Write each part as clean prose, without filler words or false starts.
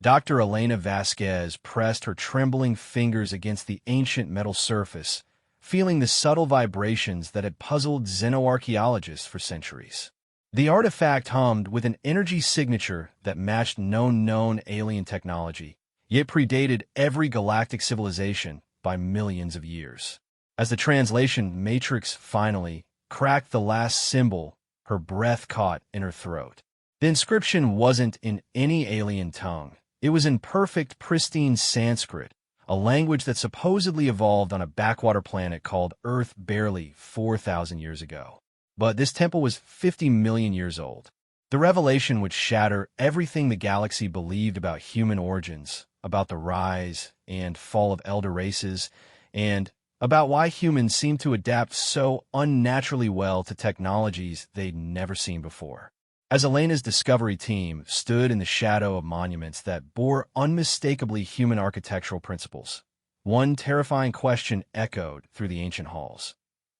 Dr. Elena Vasquez pressed her trembling fingers against the ancient metal surface, feeling the subtle vibrations that had puzzled xenoarchaeologists for centuries. The artifact hummed with an energy signature that matched no known alien technology, yet predated every galactic civilization by millions of years. As the translation matrix finally cracked the last symbol, her breath caught in her throat. The inscription wasn't in any alien tongue. It was in perfect, pristine Sanskrit, a language that supposedly evolved on a backwater planet called Earth barely 4,000 years ago. But this temple was 50 million years old. The revelation would shatter everything the galaxy believed about human origins, about the rise and fall of elder races, and about why humans seem to adapt so unnaturally well to technologies they'd never seen before. As Elena's discovery team stood in the shadow of monuments that bore unmistakably human architectural principles, one terrifying question echoed through the ancient halls.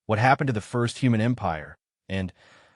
What happened to the first human empire, and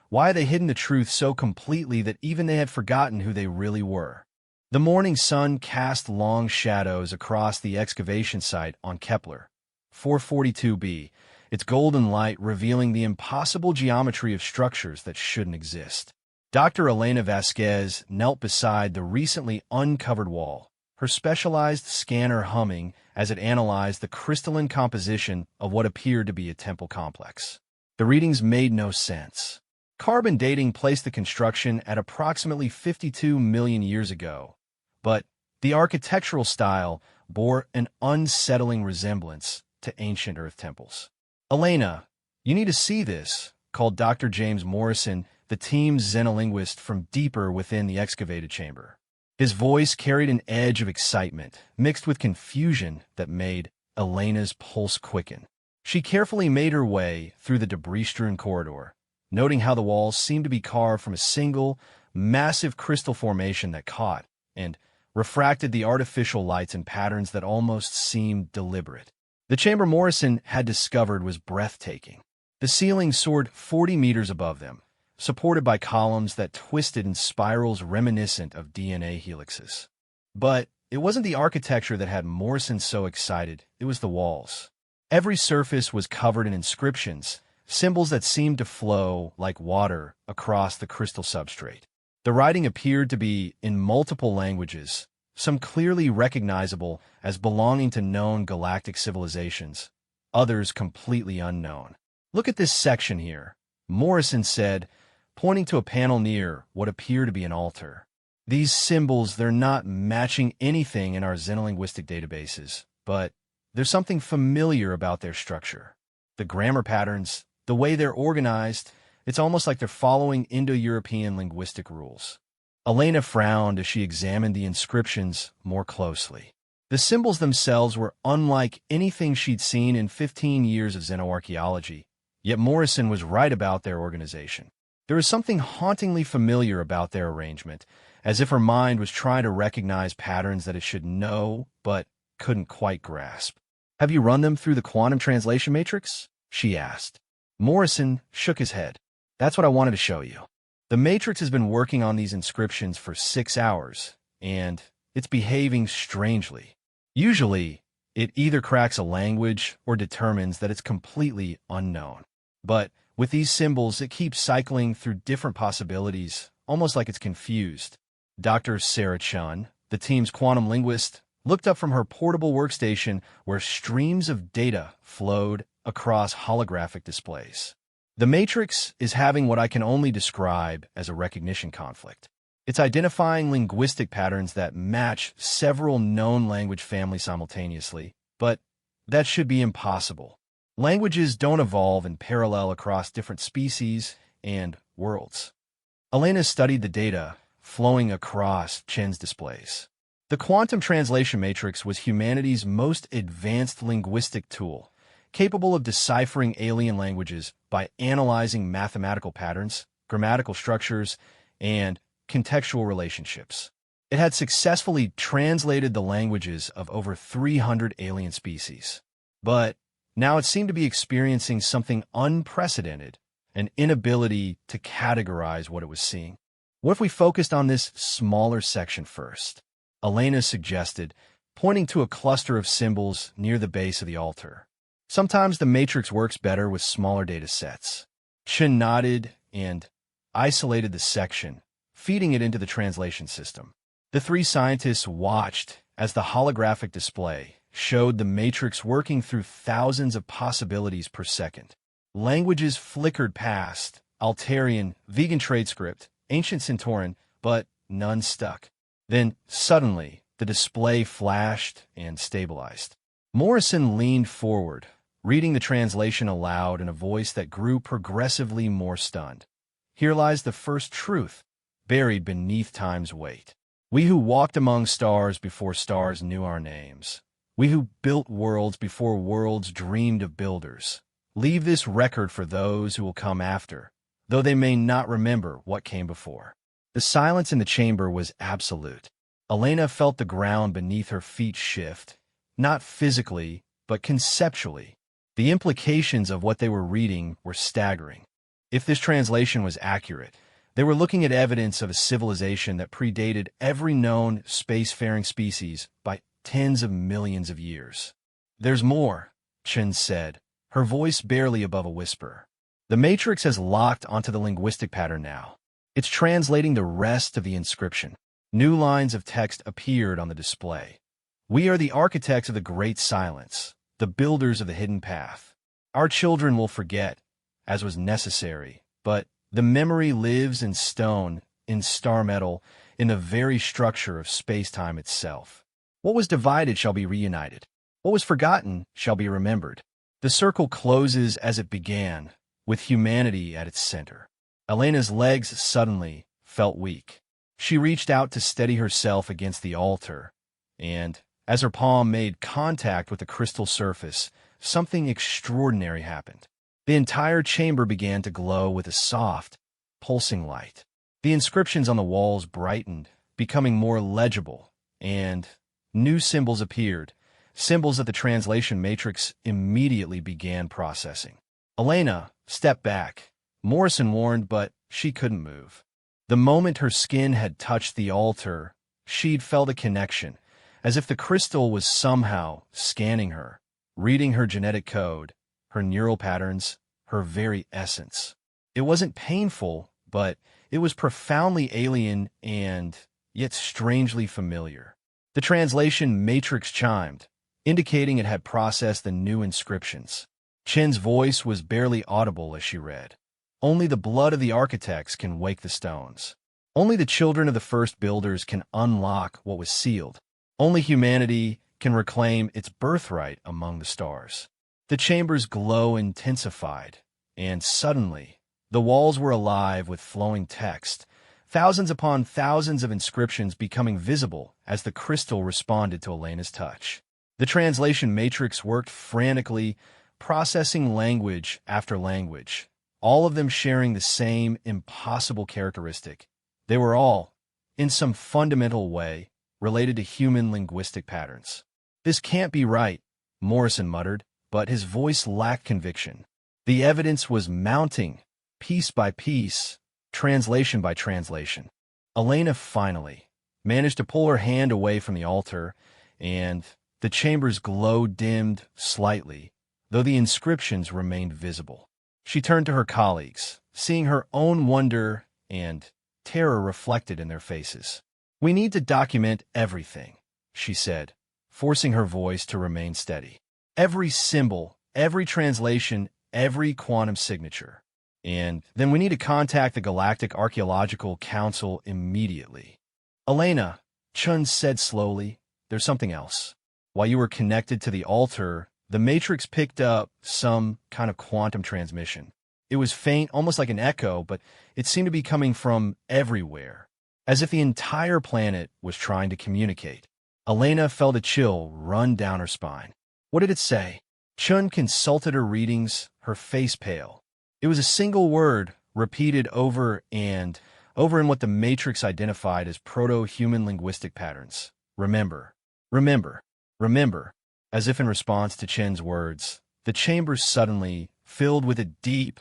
why had they hidden the truth so completely that even they had forgotten who they really were? The morning sun cast long shadows across the excavation site on Kepler 442b, its golden light revealing the impossible geometry of structures that shouldn't exist. Dr. Elena Vasquez knelt beside the recently uncovered wall, her specialized scanner humming as it analyzed the crystalline composition of what appeared to be a temple complex. The readings made no sense. Carbon dating placed the construction at approximately 52 million years ago, but the architectural style bore an unsettling resemblance to ancient Earth temples. "Elena, you need to see this," called Dr. James Morrison, the team's xenolinguist from deeper within the excavated chamber. His voice carried an edge of excitement, mixed with confusion that made Elena's pulse quicken. She carefully made her way through the debris-strewn corridor, noting how the walls seemed to be carved from a single, massive crystal formation that caught and refracted the artificial lights in patterns that almost seemed deliberate. The chamber Morrison had discovered was breathtaking. The ceiling soared 40 meters above them, supported by columns that twisted in spirals reminiscent of DNA helixes. But it wasn't the architecture that had Morrison so excited, it was the walls. Every surface was covered in inscriptions, symbols that seemed to flow like water across the crystal substrate. The writing appeared to be in multiple languages, some clearly recognizable as belonging to known galactic civilizations, others completely unknown. "Look at this section here," Morrison said, pointing to a panel near what appeared to be an altar. "These symbols, they're not matching anything in our xenolinguistic databases, but there's something familiar about their structure. The grammar patterns, the way they're organized, it's almost like they're following Indo-European linguistic rules." Elena frowned as she examined the inscriptions more closely. The symbols themselves were unlike anything she'd seen in 15 years of xenoarchaeology, yet Morrison was right about their organization. There was something hauntingly familiar about their arrangement, as if her mind was trying to recognize patterns that it should know but couldn't quite grasp. "Have you run them through the quantum translation matrix?" she asked. Morrison shook his head. "That's what I wanted to show you. The matrix has been working on these inscriptions for 6 hours, and it's behaving strangely. Usually, it either cracks a language or determines that it's completely unknown. But with these symbols, it keeps cycling through different possibilities, almost like it's confused." Dr. Sarah Chun, the team's quantum linguist, looked up from her portable workstation where streams of data flowed across holographic displays. "The matrix is having what I can only describe as a recognition conflict. It's identifying linguistic patterns that match several known language families simultaneously, but that should be impossible. Languages don't evolve in parallel across different species and worlds." Elena studied the data flowing across Chen's displays. The quantum translation matrix was humanity's most advanced linguistic tool, capable of deciphering alien languages by analyzing mathematical patterns, grammatical structures, and contextual relationships. It had successfully translated the languages of over 300 alien species. But now it seemed to be experiencing something unprecedented, an inability to categorize what it was seeing. "What if we focused on this smaller section first?" Elena suggested, pointing to a cluster of symbols near the base of the altar. Sometimes the matrix works better with smaller data sets. Chen nodded and isolated the section, feeding it into the translation system. The three scientists watched as the holographic display showed the matrix working through thousands of possibilities per second. Languages flickered past: Altarian, vegan trade script, ancient Centauran, but none stuck. Then, suddenly, the display flashed and stabilized. Morrison leaned forward, reading the translation aloud in a voice that grew progressively more stunned. Here lies the first truth, buried beneath time's weight. We who walked among stars before stars knew our names. We who built worlds before worlds dreamed of builders. Leave this record for those who will come after, though they may not remember what came before. The silence in the chamber was absolute. Elena felt the ground beneath her feet shift, not physically, but conceptually. The implications of what they were reading were staggering. If this translation was accurate, they were looking at evidence of a civilization that predated every known spacefaring species by tens of millions of years. "There's more," Chen said, her voice barely above a whisper. "The Matrix has locked onto the linguistic pattern now. It's translating the rest of the inscription." New lines of text appeared on the display. "We are the architects of the Great Silence, the builders of the hidden path. Our children will forget, as was necessary, but the memory lives in stone, in star metal, in the very structure of space-time itself. What was divided shall be reunited. What was forgotten shall be remembered. The circle closes as it began, with humanity at its center." Elena's legs suddenly felt weak. She reached out to steady herself against the altar, and, as her palm made contact with the crystal surface, something extraordinary happened. The entire chamber began to glow with a soft, pulsing light. The inscriptions on the walls brightened, becoming more legible, and new symbols appeared, symbols that the translation matrix immediately began processing. Elena stepped back. Morrison warned, but she couldn't move. The moment her skin had touched the altar, she'd felt a connection, as if the crystal was somehow scanning her, reading her genetic code, her neural patterns, her very essence. It wasn't painful, but it was profoundly alien and yet strangely familiar. The translation matrix chimed, indicating it had processed the new inscriptions. Chen's voice was barely audible as she read. "Only the blood of the architects can wake the stones. Only the children of the first builders can unlock what was sealed. Only humanity can reclaim its birthright among the stars." The chamber's glow intensified, and suddenly, the walls were alive with flowing text, thousands upon thousands of inscriptions becoming visible as the crystal responded to Elena's touch. The translation matrix worked frantically, processing language after language, all of them sharing the same impossible characteristic. They were all, in some fundamental way, related to human linguistic patterns. "This can't be right," Morrison muttered, but his voice lacked conviction. The evidence was mounting, piece by piece, translation by translation. Elena finally managed to pull her hand away from the altar, and the chamber's glow dimmed slightly, though the inscriptions remained visible. She turned to her colleagues, seeing her own wonder and terror reflected in their faces. "We need to document everything," she said, forcing her voice to remain steady. "Every symbol, every translation, every quantum signature. And then we need to contact the Galactic Archaeological Council immediately." "Elena," Chun said slowly, "there's something else. While you were connected to the altar, the Matrix picked up some kind of quantum transmission. It was faint, almost like an echo, but it seemed to be coming from everywhere, as if the entire planet was trying to communicate." Elena felt a chill run down her spine. "What did it say?" Chun consulted her readings, her face pale. It was a single word, repeated over and over in what the Matrix identified as proto-human linguistic patterns. "Remember, remember, remember." As if in response to Chen's words, the chamber suddenly filled with a deep,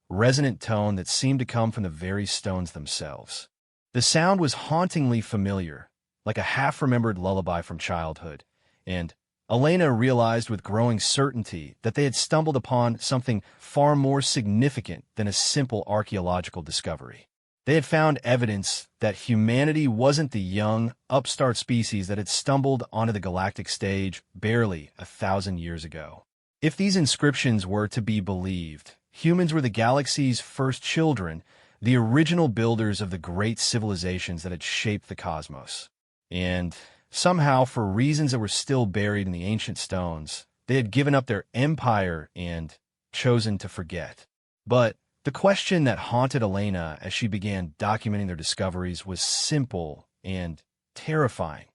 resonant tone that seemed to come from the very stones themselves. The sound was hauntingly familiar, like a half-remembered lullaby from childhood, and Elena realized with growing certainty that they had stumbled upon something far more significant than a simple archaeological discovery. They had found evidence that humanity wasn't the young, upstart species that had stumbled onto the galactic stage barely 1,000 years ago. If these inscriptions were to be believed, humans were the galaxy's first children, the original builders of the great civilizations that had shaped the cosmos. And somehow, for reasons that were still buried in the ancient stones, they had given up their empire and chosen to forget. But the question that haunted Elena as she began documenting their discoveries was simple and terrifying.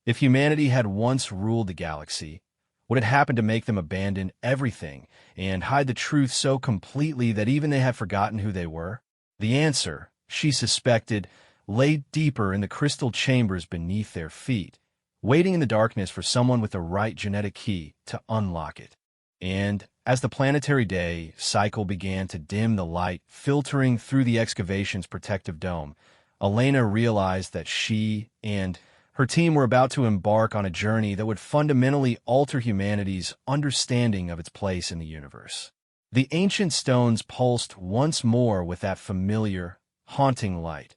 If humanity had once ruled the galaxy, what had happened to make them abandon everything and hide the truth so completely that even they had forgotten who they were? The answer, she suspected, lay deeper in the crystal chambers beneath their feet, waiting in the darkness for someone with the right genetic key to unlock it. And as the planetary day cycle began to dim the light filtering through the excavation's protective dome, Elena realized that she and her team were about to embark on a journey that would fundamentally alter humanity's understanding of its place in the universe. The ancient stones pulsed once more with that familiar, haunting light,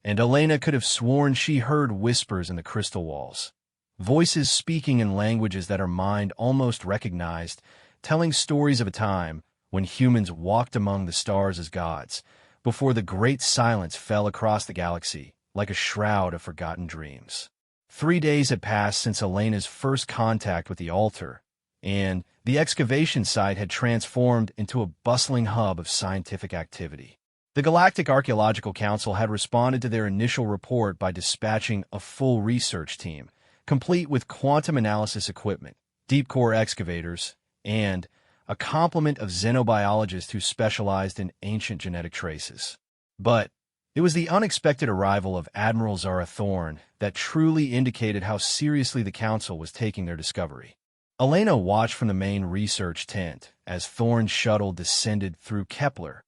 and Elena could have sworn she heard whispers in the crystal walls, voices speaking in languages that her mind almost recognized, telling stories of a time when humans walked among the stars as gods, before the great silence fell across the galaxy like a shroud of forgotten dreams. 3 days had passed since Elena's first contact with the altar, and the excavation site had transformed into a bustling hub of scientific activity. The Galactic Archaeological Council had responded to their initial report by dispatching a full research team, complete with quantum analysis equipment, deep core excavators, and a complement of xenobiologists who specialized in ancient genetic traces. But it was the unexpected arrival of Admiral Zara Thorne that truly indicated how seriously the Council was taking their discovery. Elena watched from the main research tent as Thorne's shuttle descended through Kepler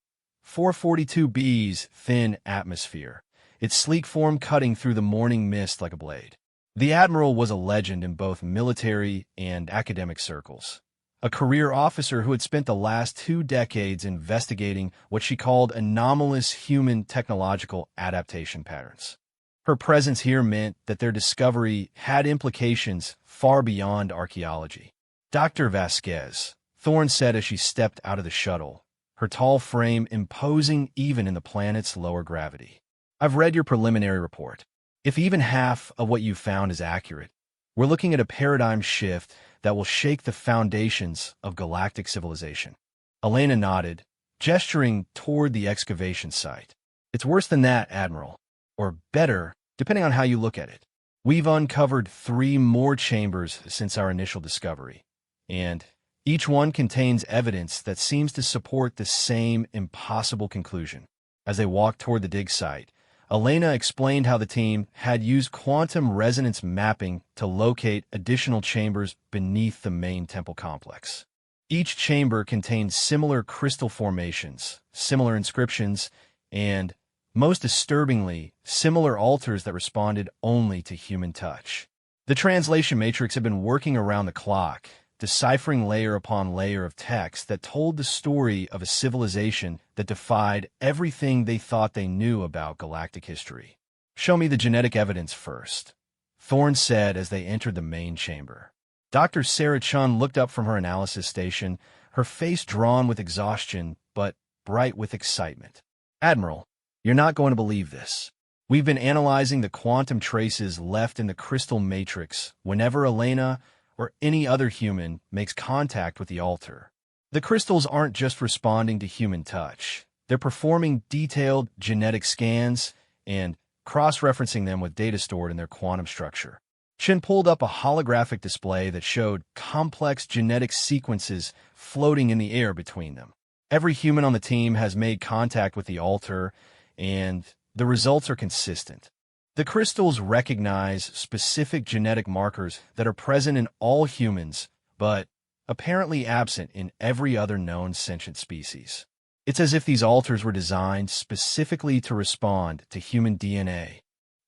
442b's thin atmosphere, its sleek form cutting through the morning mist like a blade. The Admiral was a legend in both military and academic circles, a career officer who had spent the last 2 decades investigating what she called anomalous human technological adaptation patterns. Her presence here meant that their discovery had implications far beyond archaeology. Dr. Vasquez, Thorne said as she stepped out of the shuttle, her tall frame imposing even in the planet's lower gravity. I've read your preliminary report. If even half of what you found is accurate, we're looking at a paradigm shift that will shake the foundations of galactic civilization. Elena nodded, gesturing toward the excavation site. It's worse than that, Admiral. Or better, depending on how you look at it. We've uncovered 3 more chambers since our initial discovery, and each one contains evidence that seems to support the same impossible conclusion. As they walked toward the dig site, Elena explained how the team had used quantum resonance mapping to locate additional chambers beneath the main temple complex. Each chamber contained similar crystal formations, similar inscriptions, and, most disturbingly, similar altars that responded only to human touch. The translation matrix had been working around the clock, deciphering layer upon layer of text that told the story of a civilization that defied everything they thought they knew about galactic history. Show me the genetic evidence first, Thorne said as they entered the main chamber. Dr. Sarah Chun looked up from her analysis station, her face drawn with exhaustion, but bright with excitement. Admiral, you're not going to believe this. We've been analyzing the quantum traces left in the crystal matrix whenever Elena or any other human makes contact with the altar. The crystals aren't just responding to human touch. They're performing detailed genetic scans and cross-referencing them with data stored in their quantum structure. Chin pulled up a holographic display that showed complex genetic sequences floating in the air between them. Every human on the team has made contact with the altar, and the results are consistent. The crystals recognize specific genetic markers that are present in all humans, but apparently absent in every other known sentient species. It's as if these altars were designed specifically to respond to human DNA.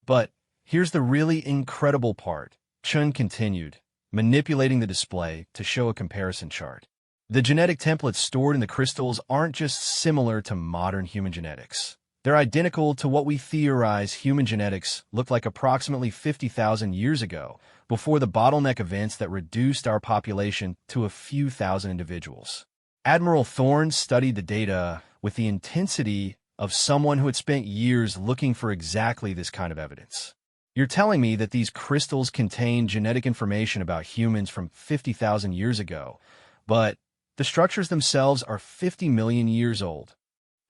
But here's the really incredible part, Chun continued, manipulating the display to show a comparison chart. The genetic templates stored in the crystals aren't just similar to modern human genetics. They're identical to what we theorize human genetics looked like approximately 50,000 years ago, before the bottleneck events that reduced our population to a few thousand individuals. Admiral Thorne studied the data with the intensity of someone who had spent years looking for exactly this kind of evidence. You're telling me that these crystals contain genetic information about humans from 50,000 years ago, but the structures themselves are 50 million years old.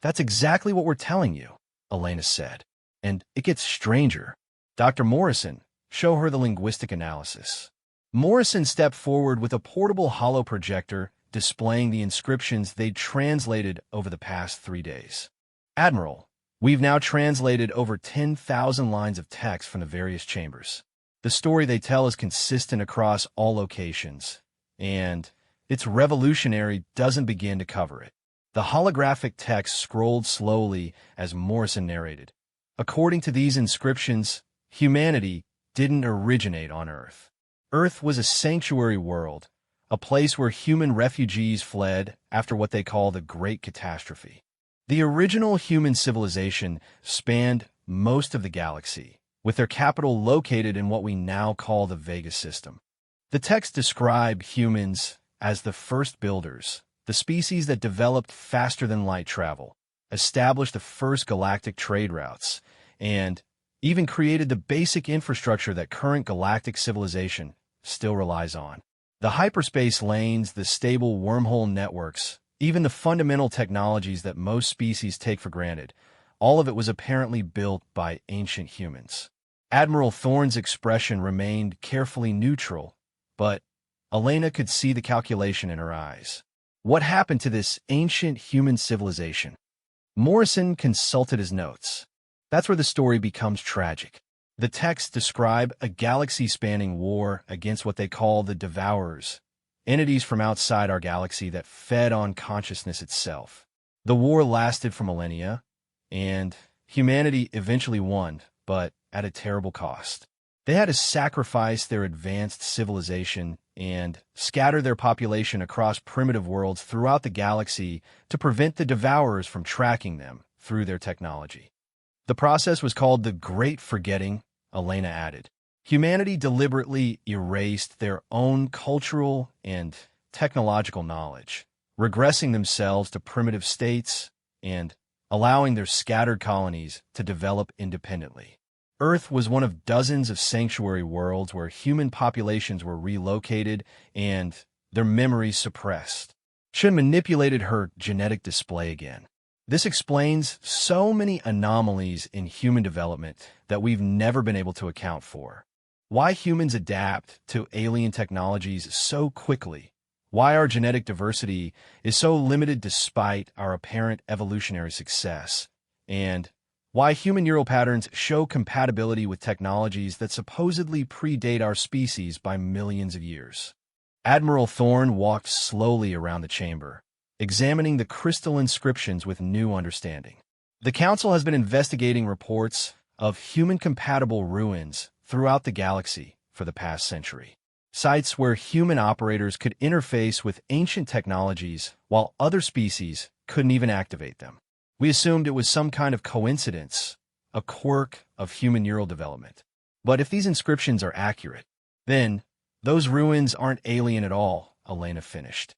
That's exactly what we're telling you, Elena said. And it gets stranger. Dr. Morrison, show her the linguistic analysis. Morrison stepped forward with a portable hollow projector displaying the inscriptions they'd translated over the past 3 days. Admiral, we've now translated over 10,000 lines of text from the various chambers. The story they tell is consistent across all locations, and its revolutionary doesn't begin to cover it. The holographic text scrolled slowly as Morrison narrated. According to these inscriptions, humanity didn't originate on Earth. Earth was a sanctuary world, a place where human refugees fled after what they call the Great Catastrophe. The original human civilization spanned most of the galaxy, with their capital located in what we now call the Vega system. The text described humans as the first builders, the species that developed faster than light travel, established the first galactic trade routes, and even created the basic infrastructure that current galactic civilization still relies on. The hyperspace lanes, the stable wormhole networks, even the fundamental technologies that most species take for granted, all of it was apparently built by ancient humans. Admiral Thorne's expression remained carefully neutral, but Elena could see the calculation in her eyes. What happened to this ancient human civilization? Morrison consulted his notes. That's where the story becomes tragic. The texts describe a galaxy-spanning war against what they call the Devourers, entities from outside our galaxy that fed on consciousness itself. The war lasted for millennia, and humanity eventually won, but at a terrible cost. They had to sacrifice their advanced civilization and scatter their population across primitive worlds throughout the galaxy to prevent the Devourers from tracking them through their technology. The process was called the Great Forgetting, Elena added. Humanity deliberately erased their own cultural and technological knowledge, regressing themselves to primitive states and allowing their scattered colonies to develop independently. Earth was one of dozens of sanctuary worlds where human populations were relocated and their memories suppressed. Chun manipulated her genetic display again. This explains so many anomalies in human development that we've never been able to account for. Why humans adapt to alien technologies so quickly, why our genetic diversity is so limited despite our apparent evolutionary success, and why human neural patterns show compatibility with technologies that supposedly predate our species by millions of years. Admiral Thorne walked slowly around the chamber, examining the crystal inscriptions with new understanding. The Council has been investigating reports of human-compatible ruins throughout the galaxy for the past century. Sites where human operators could interface with ancient technologies while other species couldn't even activate them. We assumed it was some kind of coincidence, a quirk of human neural development. But if these inscriptions are accurate, then those ruins aren't alien at all, Elena finished.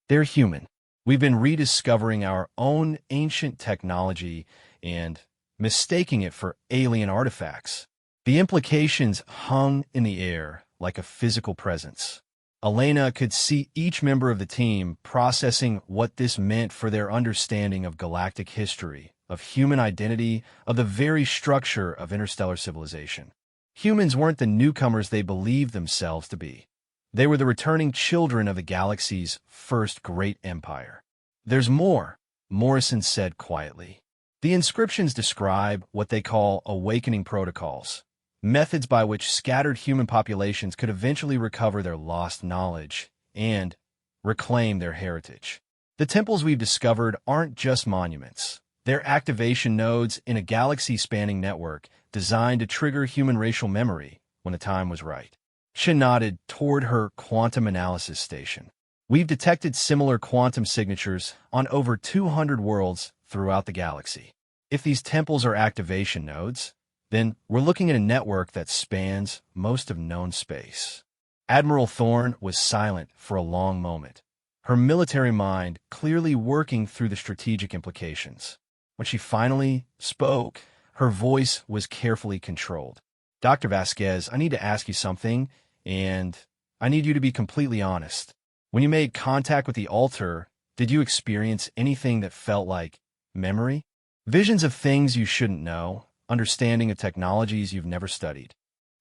They're human. We've been rediscovering our own ancient technology and mistaking it for alien artifacts. The implications hung in the air like a physical presence. Elena could see each member of the team processing what this meant for their understanding of galactic history, of human identity, of the very structure of interstellar civilization. Humans weren't the newcomers they believed themselves to be. They were the returning children of the galaxy's first great empire. There's more, Morrison said quietly. The inscriptions describe what they call awakening protocols, methods by which scattered human populations could eventually recover their lost knowledge and reclaim their heritage. The temples we've discovered aren't just monuments. They're activation nodes in a galaxy-spanning network designed to trigger human racial memory when the time was right. She nodded toward her quantum analysis station. We've detected similar quantum signatures on over 200 worlds throughout the galaxy. If these temples are activation nodes, then we're looking at a network that spans most of known space. Admiral Thorne was silent for a long moment, her military mind clearly working through the strategic implications. When she finally spoke, her voice was carefully controlled. Dr. Vasquez, I need to ask you something, and I need you to be completely honest. When you made contact with the altar, did you experience anything that felt like memory? Visions of things you shouldn't know, understanding of technologies you've never studied.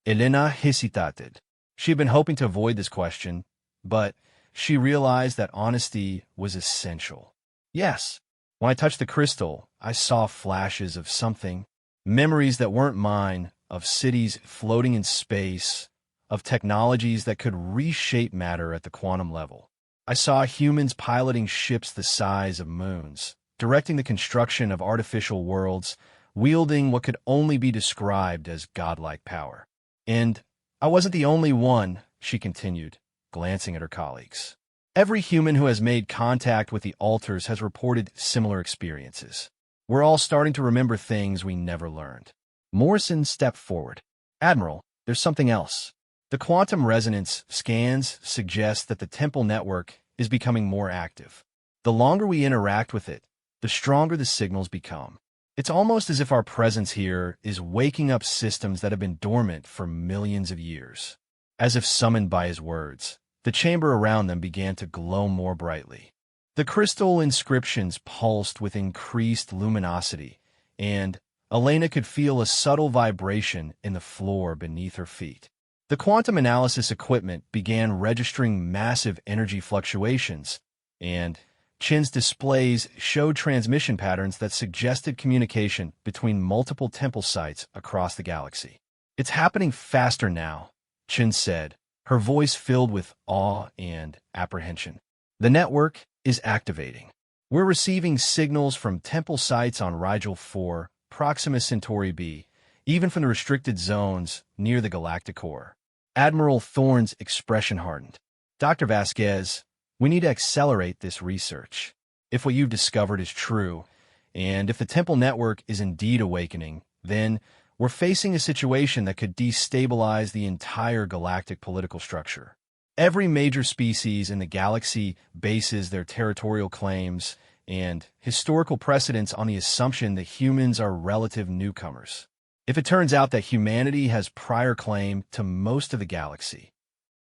Elena hesitated. She had been hoping to avoid this question, but she realized that honesty was essential. Yes, when I touched the crystal, I saw flashes of something, memories that weren't mine, of cities floating in space, of technologies that could reshape matter at the quantum level. I saw humans piloting ships the size of moons, directing the construction of artificial worlds, wielding what could only be described as godlike power. And I wasn't the only one, she continued, glancing at her colleagues. Every human who has made contact with the altars has reported similar experiences. We're all starting to remember things we never learned. Morrison stepped forward. Admiral, there's something else. The quantum resonance scans suggest that the temple network is becoming more active. The longer we interact with it, the stronger the signals become. It's almost as if our presence here is waking up systems that have been dormant for millions of years. As if summoned by his words, the chamber around them began to glow more brightly. The crystal inscriptions pulsed with increased luminosity, and Elena could feel a subtle vibration in the floor beneath her feet. The quantum analysis equipment began registering massive energy fluctuations, and Chin's displays showed transmission patterns that suggested communication between multiple temple sites across the galaxy. It's happening faster now, Chin said, her voice filled with awe and apprehension. The network is activating. We're receiving signals from temple sites on Rigel 4, Proxima Centauri b, even from the restricted zones near the galactic core. Admiral Thorne's expression hardened. Dr. Vasquez, we need to accelerate this research. If what you've discovered is true, and if the temple network is indeed awakening, then we're facing a situation that could destabilize the entire galactic political structure. Every major species in the galaxy bases their territorial claims and historical precedents on the assumption that humans are relative newcomers. If it turns out that humanity has prior claim to most of the galaxy,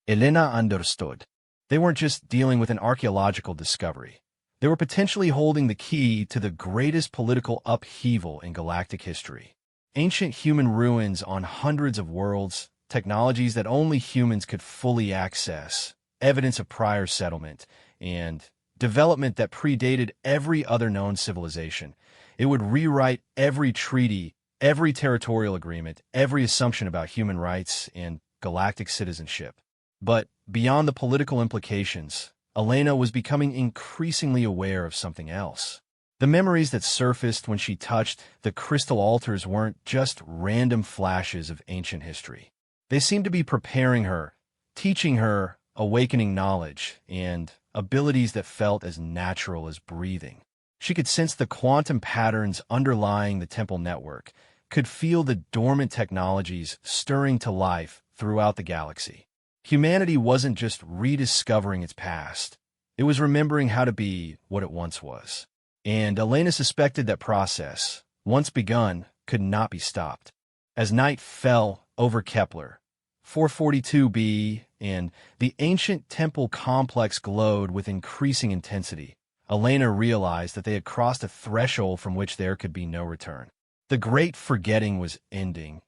Elena understood. They weren't just dealing with an archaeological discovery. They were potentially holding the key to the greatest political upheaval in galactic history. Ancient human ruins on hundreds of worlds, technologies that only humans could fully access, evidence of prior settlement, and development that predated every other known civilization. It would rewrite every treaty, every territorial agreement, every assumption about human rights and galactic citizenship. But beyond the political implications, Elena was becoming increasingly aware of something else. The memories that surfaced when she touched the crystal altars weren't just random flashes of ancient history. They seemed to be preparing her, teaching her, awakening knowledge, and abilities that felt as natural as breathing. She could sense the quantum patterns underlying the temple network, could feel the dormant technologies stirring to life throughout the galaxy. Humanity wasn't just rediscovering its past. It was remembering how to be what it once was. And Elena suspected that process, once begun, could not be stopped. As night fell over Kepler, 442b, and the ancient temple complex glowed with increasing intensity, Elena realized that they had crossed a threshold from which there could be no return. The great forgetting was ending,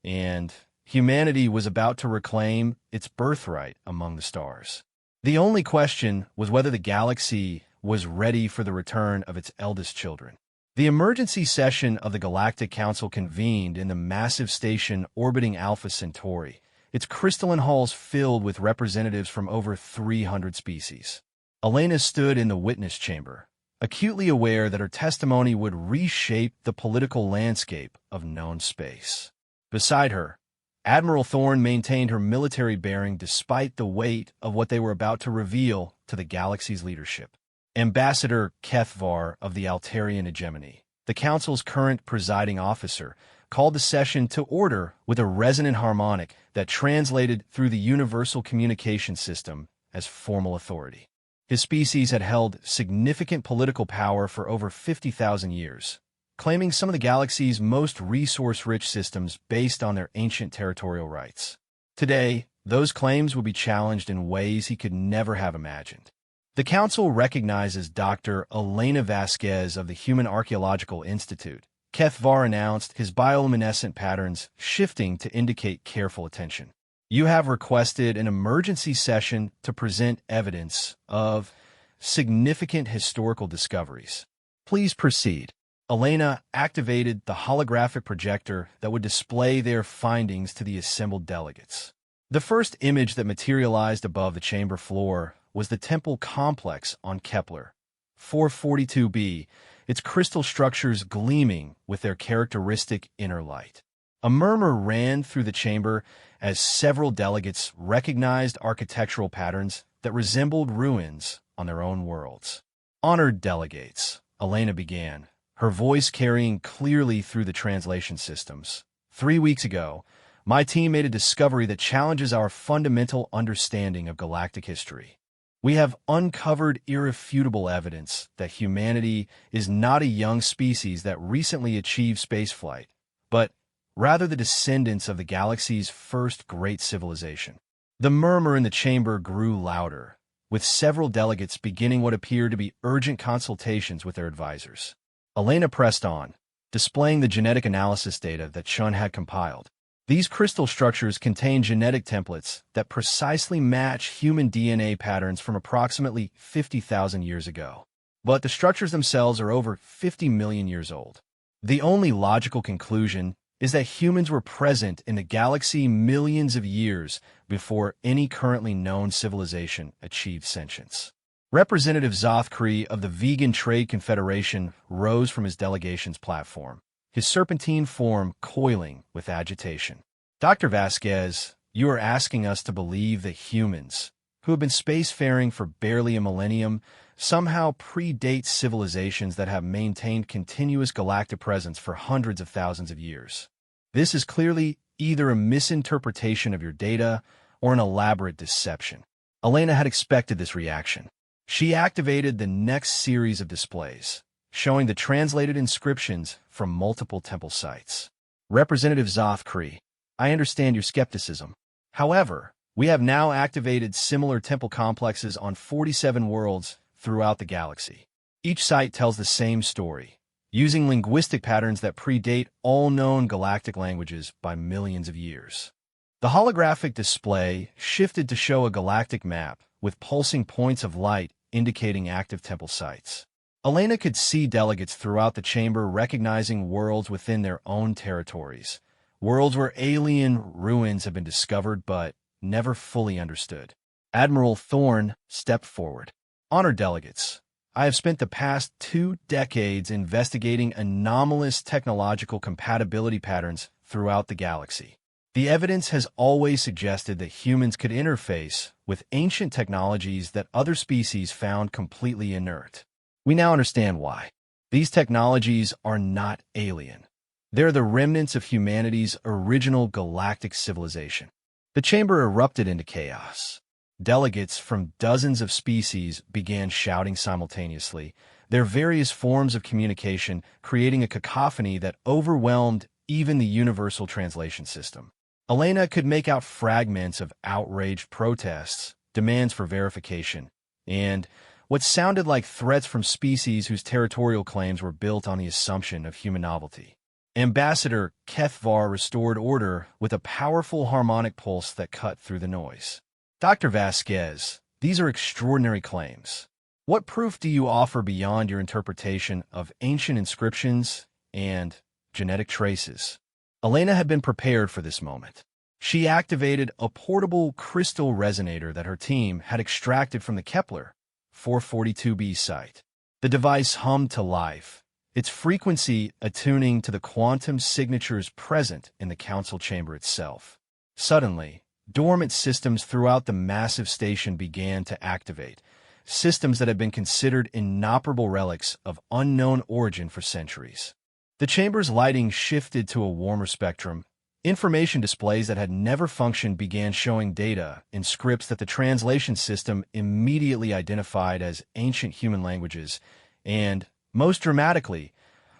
and humanity was about to reclaim its birthright among the stars. The only question was whether the galaxy was ready for the return of its eldest children. The emergency session of the Galactic Council convened in the massive station orbiting Alpha Centauri, its crystalline halls filled with representatives from over 300 species. Elena stood in the witness chamber, acutely aware that her testimony would reshape the political landscape of known space. Beside her, Admiral Thorne maintained her military bearing despite the weight of what they were about to reveal to the galaxy's leadership. Ambassador Kethvar of the Altarian Hegemony, the Council's current presiding officer, called the session to order with a resonant harmonic that translated through the universal communication system as formal authority. His species had held significant political power for over 50,000 years, claiming some of the galaxy's most resource-rich systems based on their ancient territorial rights. Today, those claims would be challenged in ways he could never have imagined. The Council recognizes Dr. Elena Vasquez of the Human Archaeological Institute. Kethvar announced his bioluminescent patterns shifting to indicate careful attention. You have requested an emergency session to present evidence of significant historical discoveries. Please proceed. Elena activated the holographic projector that would display their findings to the assembled delegates. The first image that materialized above the chamber floor was the temple complex on Kepler 442b, its crystal structures gleaming with their characteristic inner light. A murmur ran through the chamber as several delegates recognized architectural patterns that resembled ruins on their own worlds. Honored delegates, Elena began, her voice carrying clearly through the translation systems. 3 weeks ago, my team made a discovery that challenges our fundamental understanding of galactic history. We have uncovered irrefutable evidence that humanity is not a young species that recently achieved spaceflight, but rather the descendants of the galaxy's first great civilization. The murmur in the chamber grew louder, with several delegates beginning what appeared to be urgent consultations with their advisors. Elena pressed on, displaying the genetic analysis data that Chun had compiled. These crystal structures contain genetic templates that precisely match human DNA patterns from approximately 50,000 years ago. But the structures themselves are over 50 million years old. The only logical conclusion is that humans were present in the galaxy millions of years before any currently known civilization achieved sentience. Representative Zothkree of the Vegan Trade Confederation rose from his delegation's platform, his serpentine form coiling with agitation. Dr. Vasquez, you are asking us to believe that humans, who have been spacefaring for barely a millennium, somehow predate civilizations that have maintained continuous galactic presence for hundreds of thousands of years. This is clearly either a misinterpretation of your data or an elaborate deception. Elena had expected this reaction. She activated the next series of displays, showing the translated inscriptions from multiple temple sites. Representative Zothkree, I understand your skepticism. However, we have now activated similar temple complexes on 47 worlds throughout the galaxy. Each site tells the same story, using linguistic patterns that predate all known galactic languages by millions of years. The holographic display shifted to show a galactic map with pulsing points of light indicating active temple sites. Elena could see delegates throughout the chamber recognizing worlds within their own territories, worlds where alien ruins have been discovered but never fully understood. Admiral Thorne stepped forward. Honored delegates, I have spent the past 2 decades investigating anomalous technological compatibility patterns throughout the galaxy. The evidence has always suggested that humans could interface with ancient technologies that other species found completely inert. We now understand why. These technologies are not alien. They're the remnants of humanity's original galactic civilization. The chamber erupted into chaos. Delegates from dozens of species began shouting simultaneously, their various forms of communication creating a cacophony that overwhelmed even the universal translation system. Elena could make out fragments of outraged protests, demands for verification, and what sounded like threats from species whose territorial claims were built on the assumption of human novelty. Ambassador Kethvar restored order with a powerful harmonic pulse that cut through the noise. Dr. Vasquez, these are extraordinary claims. What proof do you offer beyond your interpretation of ancient inscriptions and genetic traces? Elena had been prepared for this moment. She activated a portable crystal resonator that her team had extracted from the Kepler 442b site. The device hummed to life, its frequency attuning to the quantum signatures present in the council chamber itself. Suddenly, dormant systems throughout the massive station began to activate, systems that had been considered inoperable relics of unknown origin for centuries. The chamber's lighting shifted to a warmer spectrum. Information displays that had never functioned began showing data in scripts that the translation system immediately identified as ancient human languages, and, most dramatically,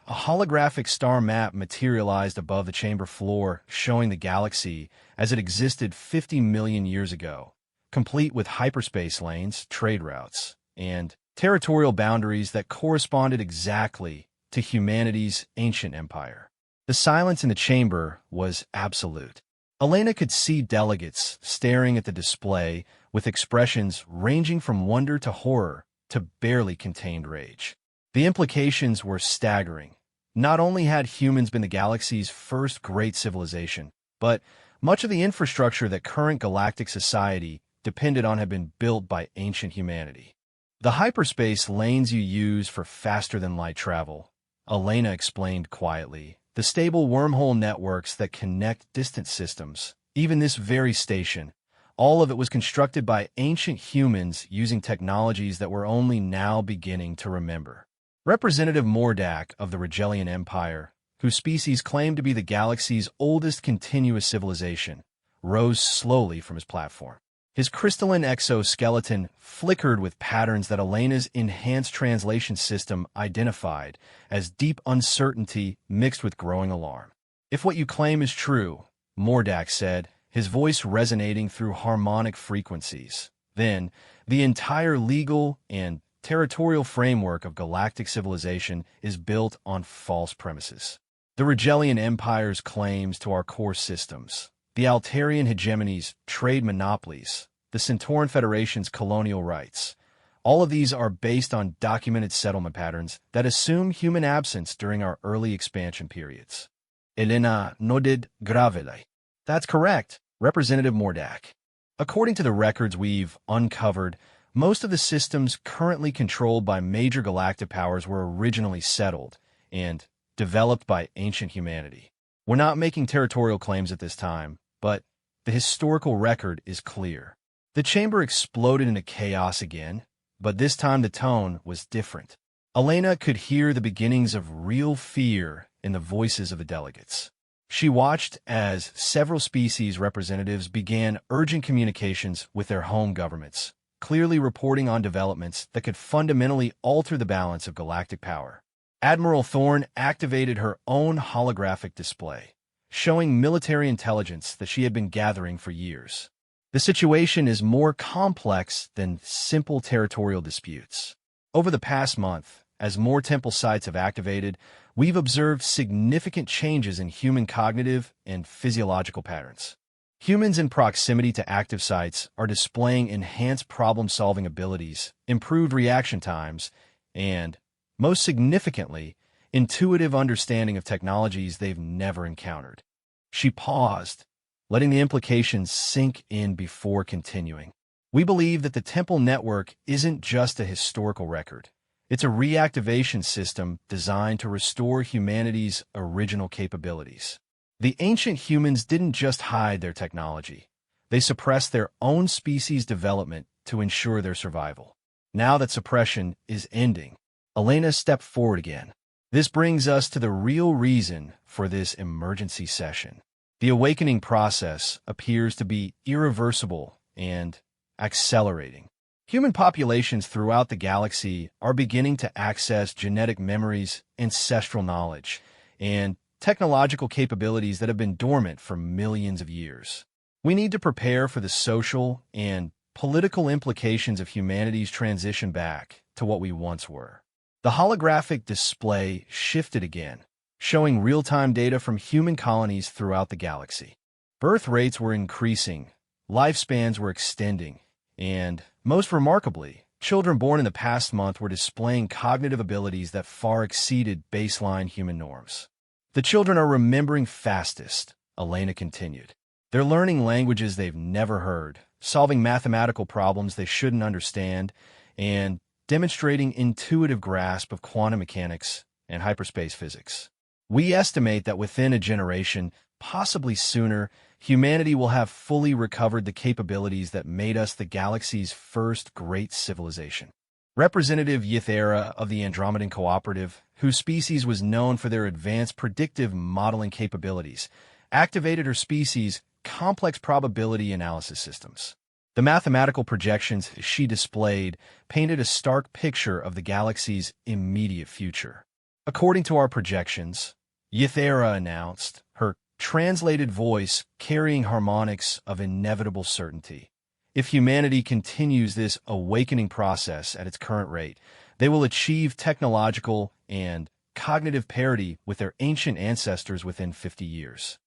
a holographic star map materialized above the chamber floor, showing the galaxy as it existed 50 million years ago, complete with hyperspace lanes, trade routes, and territorial boundaries that corresponded exactly to humanity's ancient empire. The silence in the chamber was absolute. Elena could see delegates staring at the display with expressions ranging from wonder to horror to barely contained rage. The implications were staggering. Not only had humans been the galaxy's first great civilization, but much of the infrastructure that current galactic society depended on had been built by ancient humanity. The hyperspace lanes you use for faster-than-light travel, Elena explained quietly, the stable wormhole networks that connect distant systems, even this very station, all of it was constructed by ancient humans using technologies that we're only now beginning to remember. Representative Mordak of the Regelian Empire, whose species claimed to be the galaxy's oldest continuous civilization, rose slowly from his platform. His crystalline exoskeleton flickered with patterns that Elena's enhanced translation system identified as deep uncertainty mixed with growing alarm. "If what you claim is true," Mordak said, his voice resonating through harmonic frequencies, "then the entire legal and territorial framework of galactic civilization is built on false premises. The Regelian Empire's claims to our core systems, the Altarian hegemony's trade monopolies, the Centauran Federation's colonial rights, all of these are based on documented settlement patterns that assume human absence during our early expansion periods." Elena nodded gravely. "That's correct, Representative Mordak. According to the records we've uncovered, most of the systems currently controlled by major galactic powers were originally settled and developed by ancient humanity. We're not making territorial claims at this time, but the historical record is clear." The chamber exploded into chaos again, but this time the tone was different. Elena could hear the beginnings of real fear in the voices of the delegates. She watched as several species representatives began urgent communications with their home governments, clearly reporting on developments that could fundamentally alter the balance of galactic power. Admiral Thorne activated her own holographic display, showing military intelligence that she had been gathering for years. The situation is more complex than simple territorial disputes. Over the past month, as more temple sites have activated, we've observed significant changes in human cognitive and physiological patterns. Humans in proximity to active sites are displaying enhanced problem-solving abilities, improved reaction times, and, most significantly, intuitive understanding of technologies they've never encountered. She paused, letting the implications sink in before continuing. "We believe that the temple network isn't just a historical record. It's a reactivation system designed to restore humanity's original capabilities. The ancient humans didn't just hide their technology. They suppressed their own species' development to ensure their survival. Now that suppression is ending." Elena stepped forward again. "This brings us to the real reason for this emergency session. The awakening process appears to be irreversible and accelerating. Human populations throughout the galaxy are beginning to access genetic memories, ancestral knowledge, and technological capabilities that have been dormant for millions of years. We need to prepare for the social and political implications of humanity's transition back to what we once were." The holographic display shifted again, showing real-time data from human colonies throughout the galaxy. Birth rates were increasing, lifespans were extending, and, most remarkably, children born in the past month were displaying cognitive abilities that far exceeded baseline human norms. "The children are remembering fastest," Elena continued. "They're learning languages they've never heard, solving mathematical problems they shouldn't understand, and demonstrating intuitive grasp of quantum mechanics and hyperspace physics. We estimate that within a generation, possibly sooner, humanity will have fully recovered the capabilities that made us the galaxy's first great civilization. Representative Ythera of the Andromedan Cooperative, whose species was known for their advanced predictive modeling capabilities, activated her species' complex probability analysis systems. The mathematical projections she displayed painted a stark picture of the galaxy's immediate future. According to our projections, Ythera announced, her translated voice carrying harmonics of inevitable certainty. If humanity continues this awakening process at its current rate, they will achieve technological and cognitive parity with their ancient ancestors within 50 years.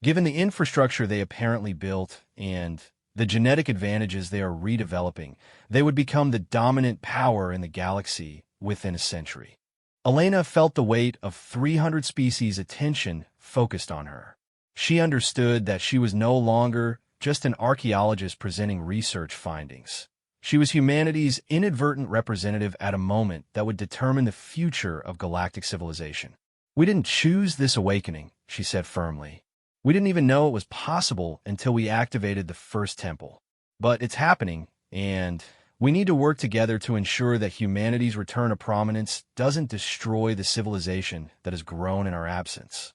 Given the infrastructure they apparently built and the genetic advantages they are redeveloping, they would become the dominant power in the galaxy within a century. Elena felt the weight of 300 species' attention focused on her. She understood that she was no longer just an archaeologist presenting research findings. She was humanity's inadvertent representative at a moment that would determine the future of galactic civilization. "We didn't choose this awakening," she said firmly. "We didn't even know it was possible until we activated the first temple. But it's happening, and we need to work together to ensure that humanity's return to prominence doesn't destroy the civilization that has grown in our absence."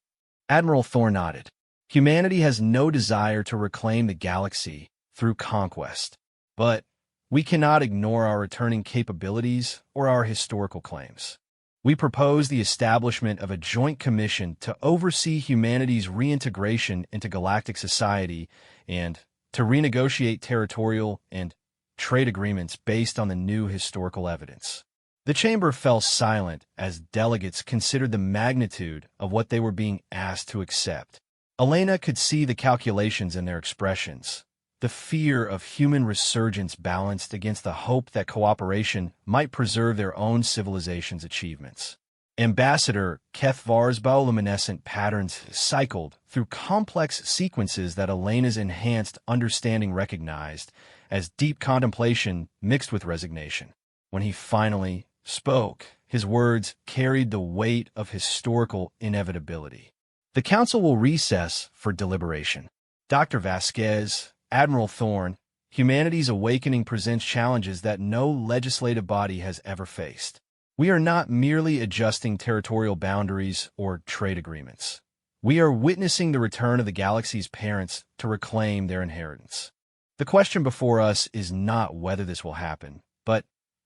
Admiral Thorne nodded. Humanity has no desire to reclaim the galaxy through conquest, but we cannot ignore our returning capabilities or our historical claims. We propose the establishment of a joint commission to oversee humanity's reintegration into galactic society and to renegotiate territorial and trade agreements based on the new historical evidence. The chamber fell silent as delegates considered the magnitude of what they were being asked to accept. Elena could see the calculations in their expressions, the fear of human resurgence balanced against the hope that cooperation might preserve their own civilization's achievements. Ambassador Kethvar's bioluminescent patterns cycled through complex sequences that Elena's enhanced understanding recognized as deep contemplation mixed with resignation. When he finally spoke, his words carried the weight of historical inevitability. "The Council will recess for deliberation. Dr. Vasquez, Admiral Thorne, humanity's awakening presents challenges that no legislative body has ever faced. We are not merely adjusting territorial boundaries or trade agreements. We are witnessing the return of the galaxy's parents to reclaim their inheritance. The question before us is not whether this will happen, but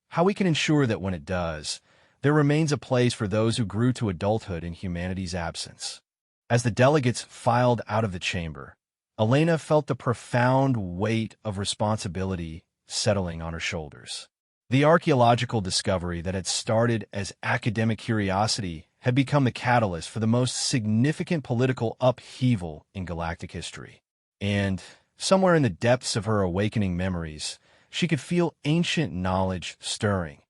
how we can ensure that when it does, there remains a place for those who grew to adulthood in humanity's absence." As the delegates filed out of the chamber, Elena felt the profound weight of responsibility settling on her shoulders. The archaeological discovery that had started as academic curiosity had become the catalyst for the most significant political upheaval in galactic history. And somewhere in the depths of her awakening memories, she could feel ancient knowledge stirring,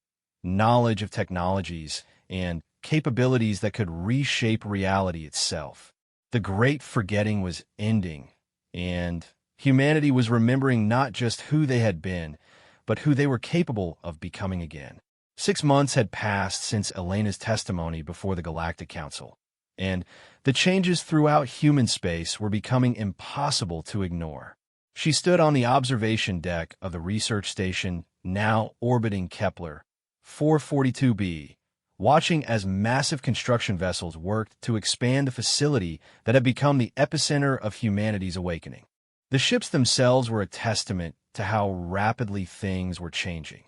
knowledge of technologies and capabilities that could reshape reality itself. The great forgetting was ending, and humanity was remembering not just who they had been, but who they were capable of becoming again. 6 months had passed since Elena's testimony before the Galactic Council, and the changes throughout human space were becoming impossible to ignore. She stood on the observation deck of the research station now orbiting Kepler 442b, watching as massive construction vessels worked to expand the facility that had become the epicenter of humanity's awakening. The ships themselves were a testament to how rapidly things were changing.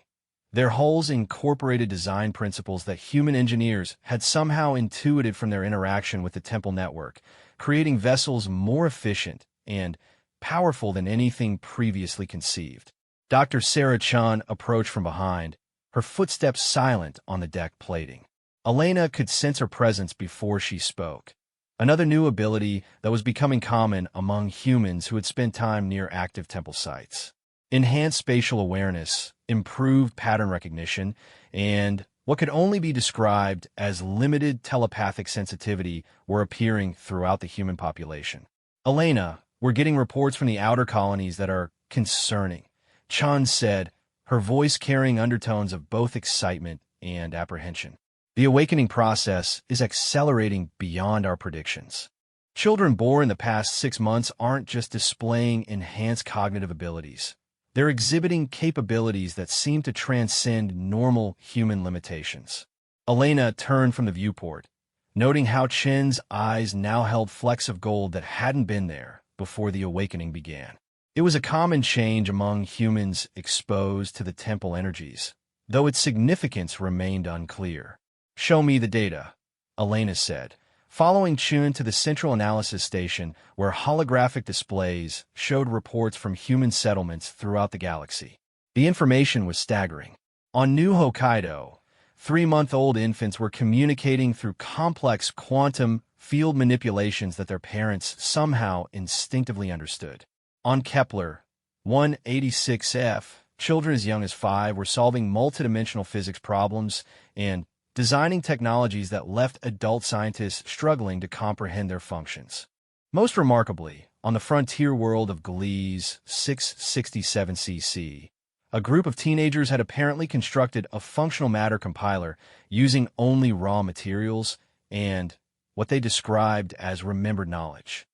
Their hulls incorporated design principles that human engineers had somehow intuited from their interaction with the temple network, creating vessels more efficient and powerful than anything previously conceived. Dr. Sarah Chun approached from behind, her footsteps silent on the deck plating. Elena could sense her presence before she spoke. Another new ability that was becoming common among humans who had spent time near active temple sites. Enhanced spatial awareness, improved pattern recognition, and what could only be described as limited telepathic sensitivity were appearing throughout the human population. "Elena, we're getting reports from the outer colonies that are concerning," Chun said, her voice carrying undertones of both excitement and apprehension. The awakening process is accelerating beyond our predictions. Children born in the past 6 months aren't just displaying enhanced cognitive abilities. They're exhibiting capabilities that seem to transcend normal human limitations. Elena turned from the viewport, noting how Chen's eyes now held flecks of gold that hadn't been there before the awakening began. It was a common change among humans exposed to the temple energies, though its significance remained unclear. "Show me the data," Elena said, following Chun to the central analysis station where holographic displays showed reports from human settlements throughout the galaxy. The information was staggering. On New Hokkaido, 3-month-old infants were communicating through complex quantum field manipulations that their parents somehow instinctively understood. On Kepler 186f, children as young as 5 were solving multidimensional physics problems and designing technologies that left adult scientists struggling to comprehend their functions. Most remarkably, on the frontier world of Gliese 667cc, a group of teenagers had apparently constructed a functional matter compiler using only raw materials and what they described as remembered knowledge.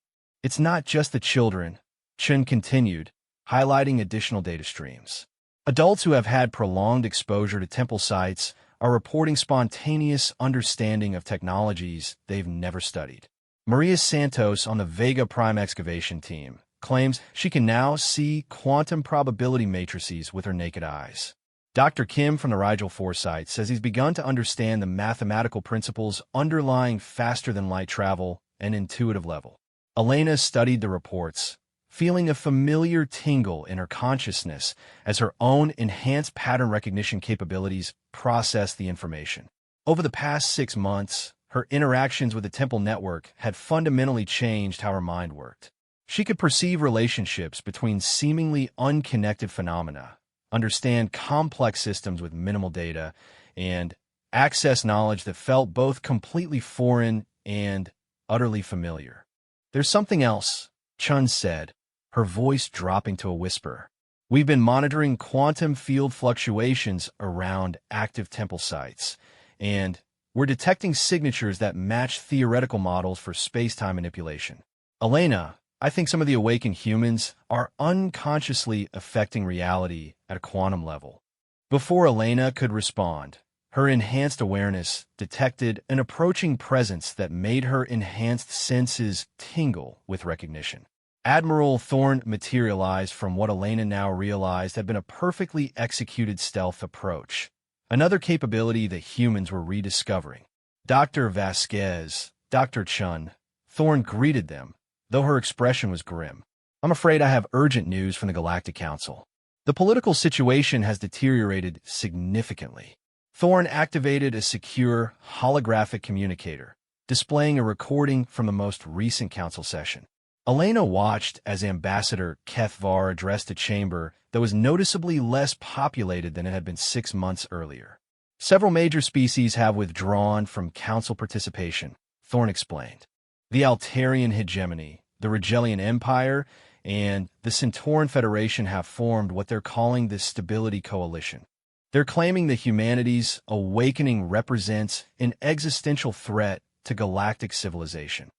"It's not just the children," Chen continued, highlighting additional data streams. "Adults who have had prolonged exposure to temple sites are reporting spontaneous understanding of technologies they've never studied." Maria Santos on the Vega Prime excavation team claims she can now see quantum probability matrices with her naked eyes. Dr. Kim from the Rigel Foresight says he's begun to understand the mathematical principles underlying faster-than-light travel and intuitive level. Elena studied the reports, feeling a familiar tingle in her consciousness as her own enhanced pattern recognition capabilities processed the information. Over the past 6 months, her interactions with the temple network had fundamentally changed how her mind worked. She could perceive relationships between seemingly unconnected phenomena, understand complex systems with minimal data, and access knowledge that felt both completely foreign and utterly familiar. "There's something else," Chun said, her voice dropping to a whisper. "We've been monitoring quantum field fluctuations around active temple sites, and we're detecting signatures that match theoretical models for space-time manipulation. Elena, I think some of the awakened humans are unconsciously affecting reality at a quantum level." Before Elena could respond, her enhanced awareness detected an approaching presence that made her enhanced senses tingle with recognition. Admiral Thorne materialized from what Elena now realized had been a perfectly executed stealth approach, another capability that humans were rediscovering. "Dr. Vasquez, Dr. Chun," Thorne greeted them, though her expression was grim. "I'm afraid I have urgent news from the Galactic Council. The political situation has deteriorated significantly." Thorne activated a secure, holographic communicator, displaying a recording from the most recent council session. Elena watched as Ambassador HFY addressed a chamber that was noticeably less populated than it had been 6 months earlier. "Several major species have withdrawn from council participation," Thorne explained. "The Altarian hegemony, the Rigelian Empire, and the Centauran Federation have formed what they're calling the Stability Coalition. They're claiming that humanity's awakening represents an existential threat to galactic civilization."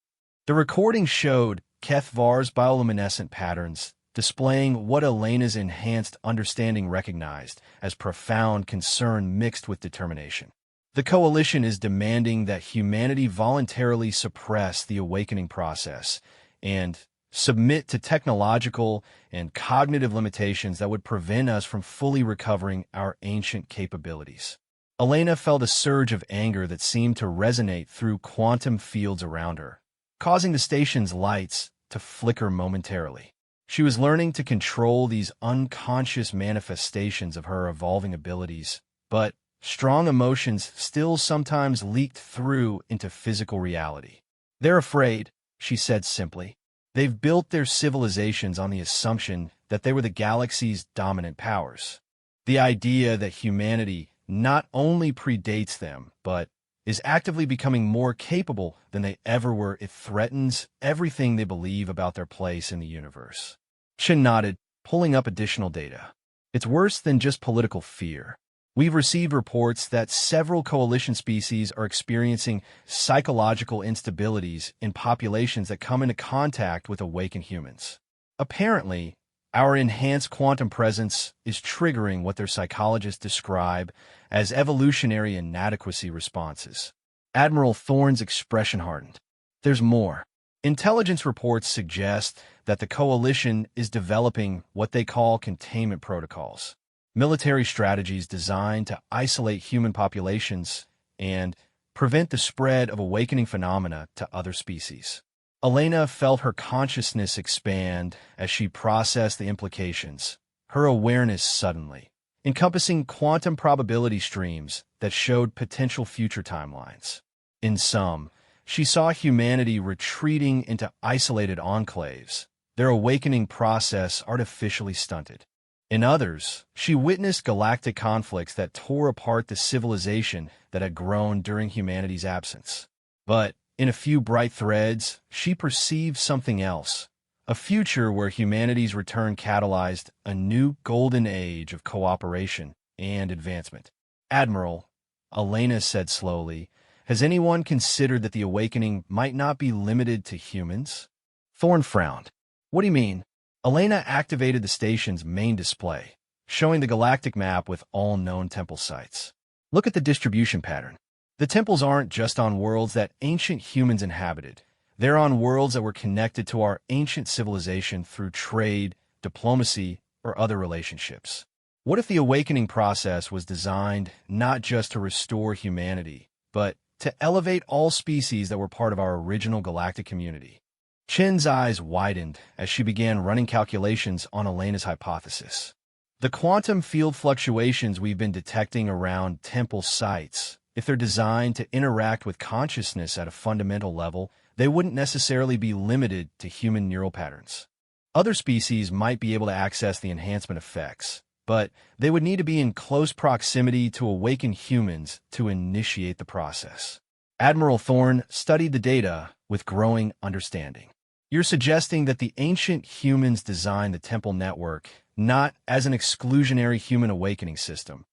The recording showed HFY's bioluminescent patterns, displaying what Elena's enhanced understanding recognized as profound concern mixed with determination. "The coalition is demanding that humanity voluntarily suppress the awakening process and submit to technological and cognitive limitations that would prevent us from fully recovering our ancient capabilities." Elena felt a surge of anger that seemed to resonate through quantum fields around her, causing the station's lights to flicker momentarily. She was learning to control these unconscious manifestations of her evolving abilities, but strong emotions still sometimes leaked through into physical reality. "They're afraid," she said simply. "They've built their civilizations on the assumption that they were the galaxy's dominant powers. The idea that humanity not only predates them, but is actively becoming more capable than they ever were. It threatens everything they believe about their place in the universe." Chen nodded, pulling up additional data. It's worse than just political fear. We've received reports that several coalition species are experiencing psychological instabilities in populations that come into contact with awakened humans. Apparently, our enhanced quantum presence is triggering what their psychologists describe as evolutionary inadequacy responses. Admiral Thorne's expression hardened. There's more. Intelligence reports suggest that the coalition is developing what they call containment protocols, military strategies designed to isolate human populations and prevent the spread of awakening phenomena to other species. Elena felt her consciousness expand as she processed the implications, her awareness suddenly, encompassing quantum probability streams that showed potential future timelines. In sum, she saw humanity retreating into isolated enclaves, their awakening process artificially stunted. In others, she witnessed galactic conflicts that tore apart the civilization that had grown during humanity's absence. But in a few bright threads, she perceived something else, a future where humanity's return catalyzed a new golden age of cooperation and advancement. Admiral, Elena said slowly, has anyone considered that the awakening might not be limited to humans? Thorne frowned. What do you mean? Elena activated the station's main display, showing the galactic map with all known temple sites. Look at the distribution pattern. The temples aren't just on worlds that ancient humans inhabited. They're on worlds that were connected to our ancient civilization through trade, diplomacy, or other relationships. What if the awakening process was designed not just to restore humanity, but to elevate all species that were part of our original galactic community? Chen's eyes widened as she began running calculations on Elena's hypothesis. The quantum field fluctuations we've been detecting around temple sites, if they're designed to interact with consciousness at a fundamental level, they wouldn't necessarily be limited to human neural patterns. Other species might be able to access the enhancement effects, but they would need to be in close proximity to awaken humans to initiate the process. Admiral Thorne studied the data with growing understanding. You're suggesting that the ancient humans designed the temple network not as an exclusionary human awakening system,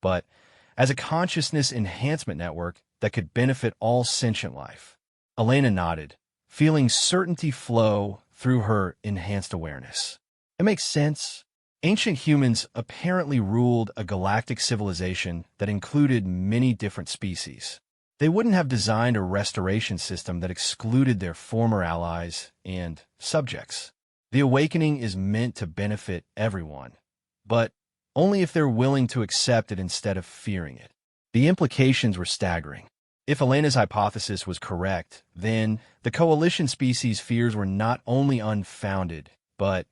but as a consciousness enhancement network that could benefit all sentient life. Elena nodded, feeling certainty flow through her enhanced awareness. It makes sense. Ancient humans apparently ruled a galactic civilization that included many different species. They wouldn't have designed a restoration system that excluded their former allies and subjects. The awakening is meant to benefit everyone, but only if they're willing to accept it instead of fearing it. The implications were staggering. If Elena's hypothesis was correct, then the coalition species' fears were not only unfounded, but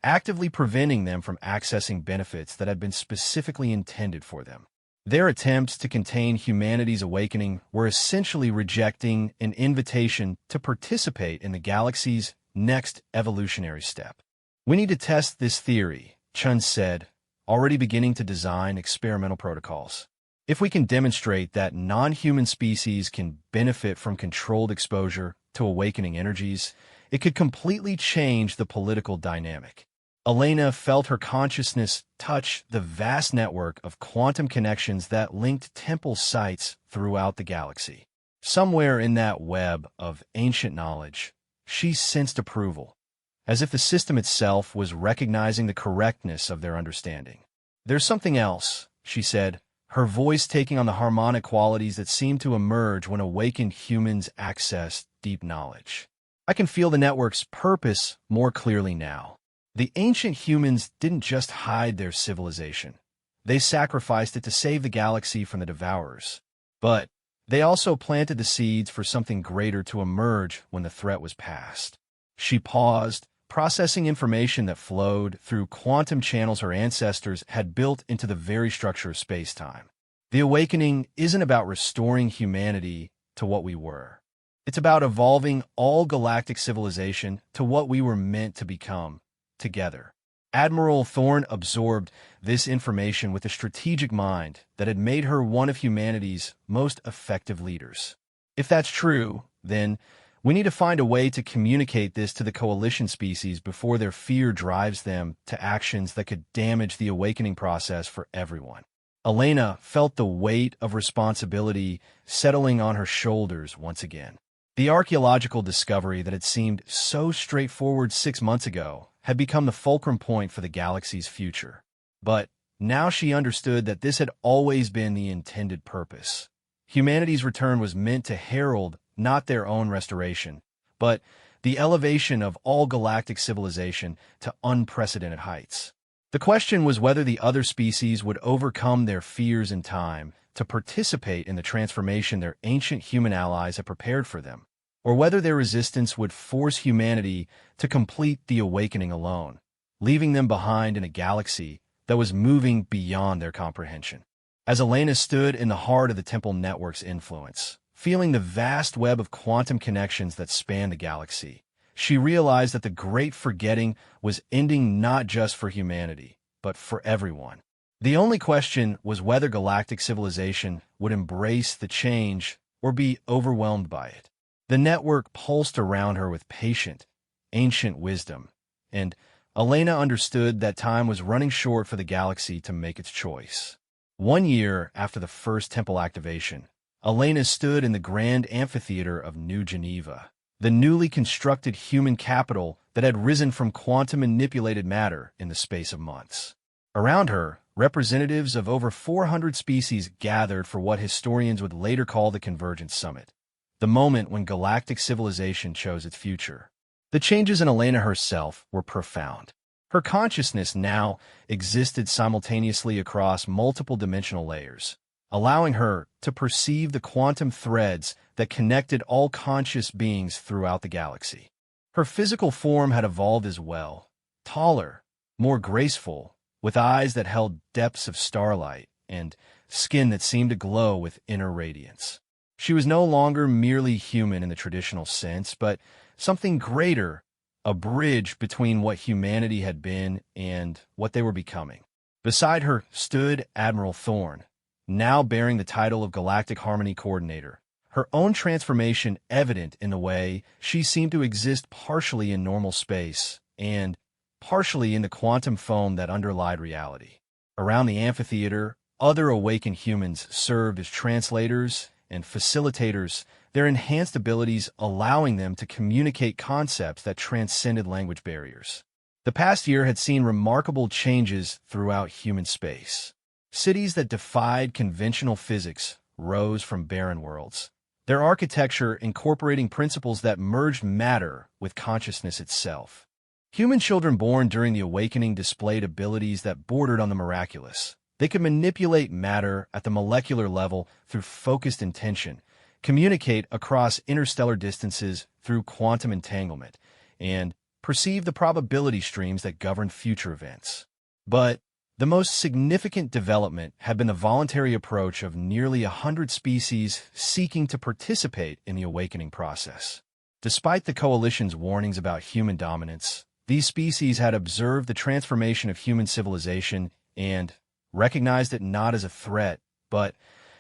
actively preventing them from accessing benefits that had been specifically intended for them. Their attempts to contain humanity's awakening were essentially rejecting an invitation to participate in the galaxy's next evolutionary step. We need to test this theory, Chun said, already beginning to design experimental protocols. If we can demonstrate that non-human species can benefit from controlled exposure to awakening energies, it could completely change the political dynamic. Elena felt her consciousness touch the vast network of quantum connections that linked temple sites throughout the galaxy. Somewhere in that web of ancient knowledge, she sensed approval, as if the system itself was recognizing the correctness of their understanding. There's something else, she said, her voice taking on the harmonic qualities that seem to emerge when awakened humans access deep knowledge. I can feel the network's purpose more clearly now. The ancient humans didn't just hide their civilization. They sacrificed it to save the galaxy from the devourers. But they also planted the seeds for something greater to emerge when the threat was past. She paused, processing information that flowed through quantum channels her ancestors had built into the very structure of space-time. The awakening isn't about restoring humanity to what we were. It's about evolving all galactic civilization to what we were meant to become, together. Admiral Thorne absorbed this information with a strategic mind that had made her one of humanity's most effective leaders. If that's true, then We need to find a way to communicate this to the coalition species before their fear drives them to actions that could damage the awakening process for everyone. Elena felt the weight of responsibility settling on her shoulders once again. The archaeological discovery that had seemed so straightforward 6 months ago had become the fulcrum point for the galaxy's future. But now she understood that this had always been the intended purpose. Humanity's return was meant to herald not their own restoration, but the elevation of all galactic civilization to unprecedented heights. The question was whether the other species would overcome their fears in time to participate in the transformation their ancient human allies had prepared for them, or whether their resistance would force humanity to complete the awakening alone, leaving them behind in a galaxy that was moving beyond their comprehension. As Elena stood in the heart of the Temple Network's influence, feeling the vast web of quantum connections that span the galaxy, she realized that the great forgetting was ending not just for humanity, but for everyone. The only question was whether galactic civilization would embrace the change or be overwhelmed by it. The network pulsed around her with patient, ancient wisdom, and Elena understood that time was running short for the galaxy to make its choice. 1 year after the first temple activation, Elena stood in the grand amphitheater of New Geneva, the newly constructed human capital that had risen from quantum-manipulated matter in the space of months. Around her, representatives of over 400 species gathered for what historians would later call the Convergence Summit, the moment when galactic civilization chose its future. The changes in Elena herself were profound. Her consciousness now existed simultaneously across multiple dimensional layers, allowing her to perceive the quantum threads that connected all conscious beings throughout the galaxy. Her physical form had evolved as well, taller, more graceful, with eyes that held depths of starlight and skin that seemed to glow with inner radiance. She was no longer merely human in the traditional sense, but something greater, a bridge between what humanity had been and what they were becoming. Beside her stood Admiral Thorne, now bearing the title of Galactic Harmony Coordinator, her own transformation evident in the way she seemed to exist partially in normal space and partially in the quantum foam that underlied reality. Around the amphitheater, other awakened humans served as translators and facilitators, their enhanced abilities allowing them to communicate concepts that transcended language barriers. The past year had seen remarkable changes throughout human space. Cities that defied conventional physics rose from barren worlds, their architecture incorporating principles that merged matter with consciousness itself. Human children born during the awakening displayed abilities that bordered on the miraculous. They could manipulate matter at the molecular level through focused intention, communicate across interstellar distances through quantum entanglement, and perceive the probability streams that govern future events. But the most significant development had been the voluntary approach of nearly 100 species seeking to participate in the awakening process. Despite the Coalition's warnings about human dominance, these species had observed the transformation of human civilization and recognized it not as a threat, but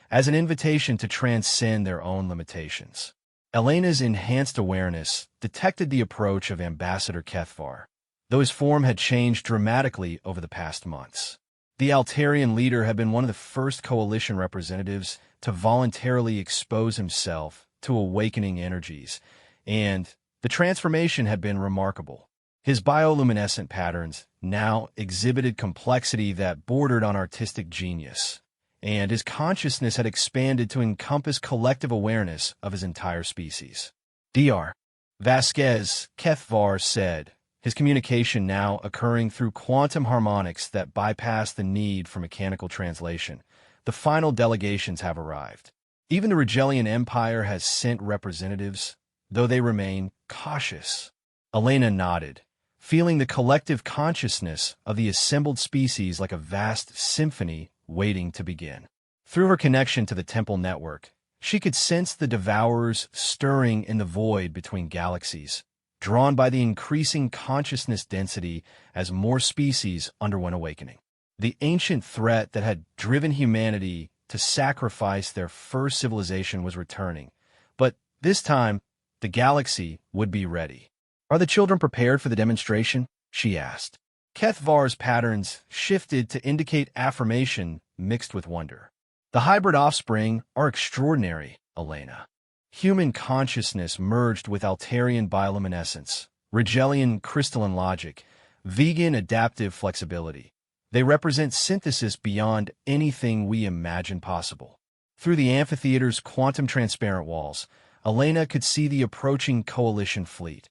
as an invitation to transcend their own limitations. Elena's enhanced awareness detected the approach of Ambassador Kethvar, though his form had changed dramatically over the past months. The Altarian leader had been one of the first Coalition representatives to voluntarily expose himself to awakening energies, and the transformation had been remarkable. His bioluminescent patterns now exhibited complexity that bordered on artistic genius, and his consciousness had expanded to encompass collective awareness of his entire species. Dr. Vasquez Kethvar said, his communication now occurring through quantum harmonics that bypass the need for mechanical translation. The final delegations have arrived. Even the Regellian Empire has sent representatives, though they remain cautious. Elena nodded, feeling the collective consciousness of the assembled species like a vast symphony waiting to begin. Through her connection to the Temple Network, she could sense the Devourers stirring in the void between galaxies, drawn by the increasing consciousness density as more species underwent awakening. The ancient threat that had driven humanity to sacrifice their first civilization was returning, but this time, the galaxy would be ready. "Are the children prepared for the demonstration?" she asked. Kethvar's patterns shifted to indicate affirmation mixed with wonder. "The hybrid offspring are extraordinary, Elena. Human consciousness merged with Altarian bioluminescence, Rigelian crystalline logic, vegan adaptive flexibility. They represent synthesis beyond anything we imagine possible." Through the amphitheater's quantum transparent walls, Elena could see the approaching coalition fleet.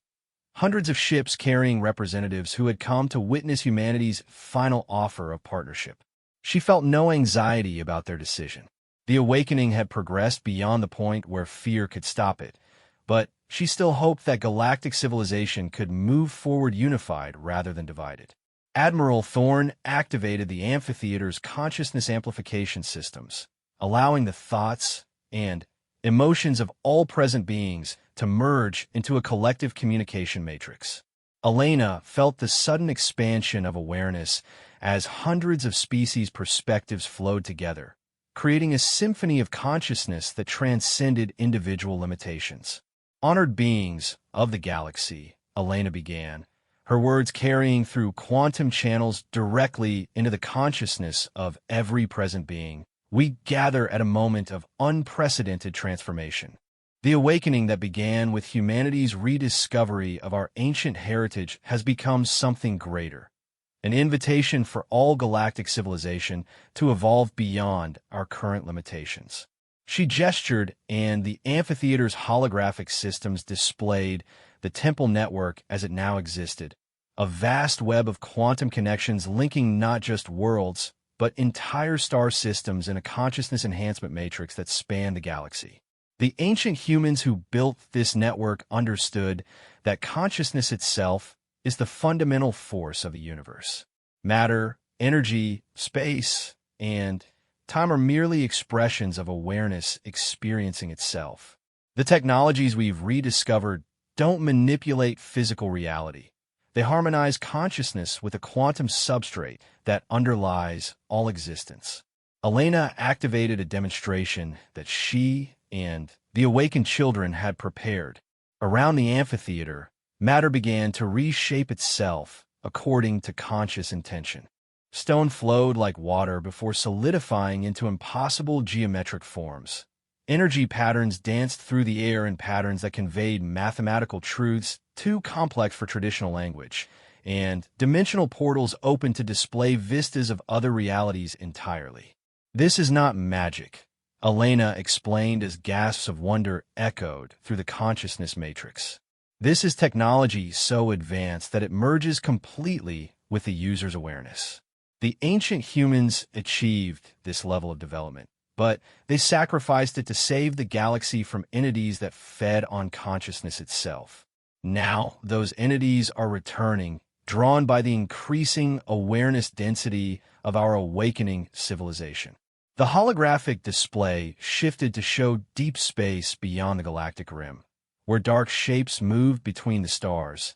Hundreds of ships carrying representatives who had come to witness humanity's final offer of partnership. She felt no anxiety about their decision. The awakening had progressed beyond the point where fear could stop it, but she still hoped that galactic civilization could move forward unified rather than divided. Admiral Thorne activated the amphitheater's consciousness amplification systems, allowing the thoughts and emotions of all present beings to merge into a collective communication matrix. Elena felt the sudden expansion of awareness as hundreds of species' perspectives flowed together, creating a symphony of consciousness that transcended individual limitations. "Honored beings of the galaxy," Elena began, her words carrying through quantum channels directly into the consciousness of every present being. "We gather at a moment of unprecedented transformation. The awakening that began with humanity's rediscovery of our ancient heritage has become something greater, an invitation for all galactic civilization to evolve beyond our current limitations." She gestured, and the amphitheater's holographic systems displayed the temple network as it now existed, a vast web of quantum connections linking not just worlds, but entire star systems in a consciousness enhancement matrix that spanned the galaxy. The ancient humans who built this network understood that consciousness itself is the fundamental force of the universe. Matter, energy, space, and time are merely expressions of awareness experiencing itself. The technologies we've rediscovered don't manipulate physical reality. They harmonize consciousness with a quantum substrate that underlies all existence. Elena activated a demonstration that she and the awakened children had prepared. Around the amphitheater, matter began to reshape itself according to conscious intention. Stone flowed like water before solidifying into impossible geometric forms. Energy patterns danced through the air in patterns that conveyed mathematical truths too complex for traditional language, and dimensional portals opened to display vistas of other realities entirely. "This is not magic," Elena explained as gasps of wonder echoed through the consciousness matrix. "This is technology so advanced that it merges completely with the user's awareness." The ancient humans achieved this level of development, but they sacrificed it to save the galaxy from entities that fed on consciousness itself. Now, those entities are returning, drawn by the increasing awareness density of our awakening civilization. The holographic display shifted to show deep space beyond the galactic rim, where dark shapes moved between the stars,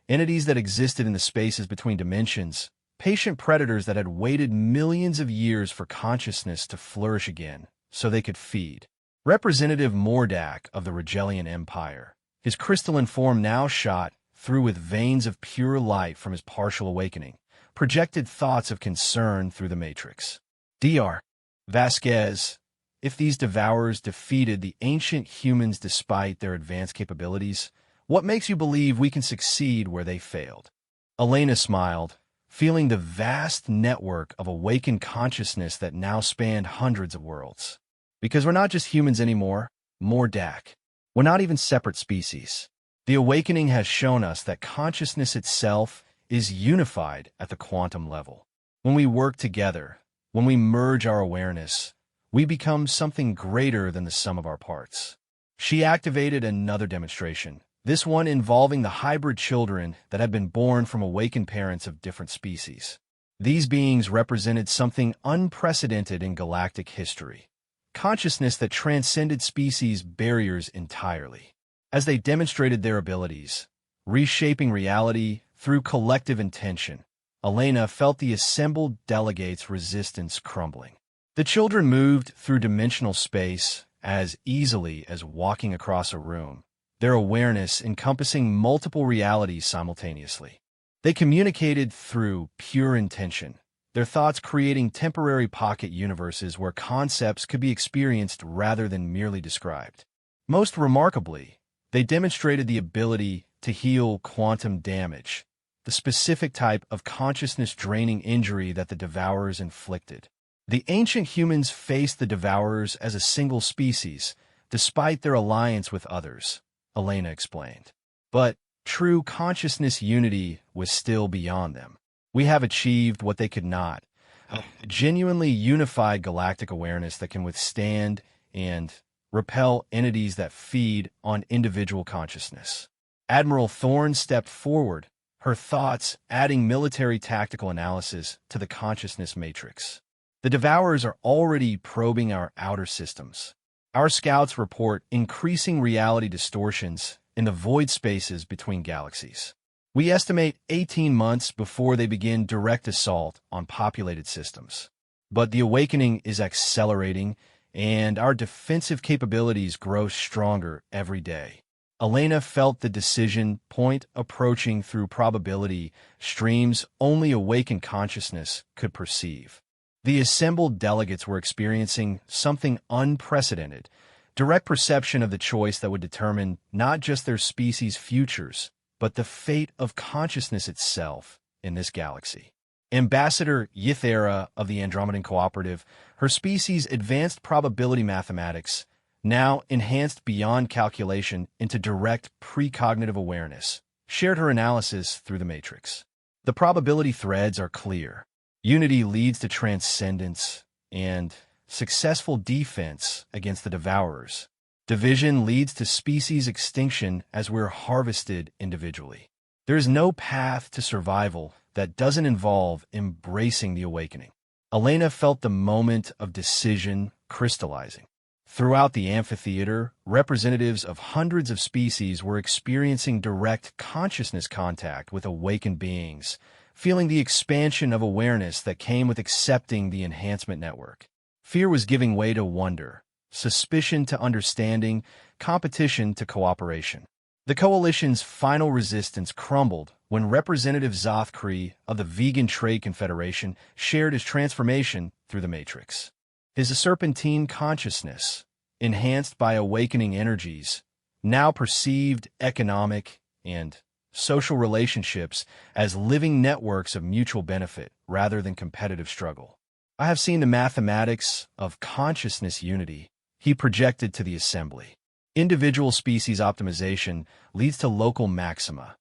entities that existed in the spaces between dimensions, patient predators that had waited millions of years for consciousness to flourish again so they could feed. Representative Mordak of the Rigelian Empire, his crystalline form now shot through with veins of pure light from his partial awakening, projected thoughts of concern through the matrix. Dr. Vasquez, if these devourers defeated the ancient humans despite their advanced capabilities, what makes you believe we can succeed where they failed? Elena smiled, feeling the vast network of awakened consciousness that now spanned hundreds of worlds. Because we're not just humans anymore, Mordak. We're not even separate species. The awakening has shown us that consciousness itself is unified at the quantum level. When we work together, when we merge our awareness, we become something greater than the sum of our parts. She activated another demonstration, this one involving the hybrid children that had been born from awakened parents of different species. These beings represented something unprecedented in galactic history, consciousness that transcended species barriers entirely. As they demonstrated their abilities, reshaping reality through collective intention, Elena felt the assembled delegates' resistance crumbling. The children moved through dimensional space as easily as walking across a room, their awareness encompassing multiple realities simultaneously. They communicated through pure intention, their thoughts creating temporary pocket universes where concepts could be experienced rather than merely described. Most remarkably, they demonstrated the ability to heal quantum damage, the specific type of consciousness-draining injury that the Devourers inflicted. The ancient humans faced the Devourers as a single species, despite their alliance with others, Elena explained. But true consciousness unity was still beyond them. We have achieved what they could not, a genuinely unified galactic awareness that can withstand and repel entities that feed on individual consciousness. Admiral Thorne stepped forward, her thoughts adding military tactical analysis to the consciousness matrix. The Devourers are already probing our outer systems. Our scouts report increasing reality distortions in the void spaces between galaxies. We estimate 18 months before they begin direct assault on populated systems. But the awakening is accelerating, and our defensive capabilities grow stronger every day. Elena felt the decision point approaching through probability streams only awakened consciousness could perceive. The assembled delegates were experiencing something unprecedented, direct perception of the choice that would determine not just their species' futures, but the fate of consciousness itself in this galaxy. Ambassador Ythera of the Andromedan Cooperative, her species' advanced probability mathematics, now enhanced beyond calculation into direct precognitive awareness, shared her analysis through the matrix. The probability threads are clear. Unity leads to transcendence and successful defense against the Devourers. Division leads to species extinction as we're harvested individually. There is no path to survival that doesn't involve embracing the awakening. Elena felt the moment of decision crystallizing. Throughout the amphitheater, representatives of hundreds of species were experiencing direct consciousness contact with awakened beings, feeling the expansion of awareness that came with accepting the enhancement network. Fear was giving way to wonder, suspicion to understanding, competition to cooperation. The coalition's final resistance crumbled when Representative Zothkree of the Vegan Trade Confederation shared his transformation through the Matrix. His serpentine consciousness, enhanced by awakening energies, now perceived economic and social relationships as living networks of mutual benefit rather than competitive struggle. I have seen the mathematics of consciousness unity, he projected to the assembly. Individual species optimization leads to local maxima,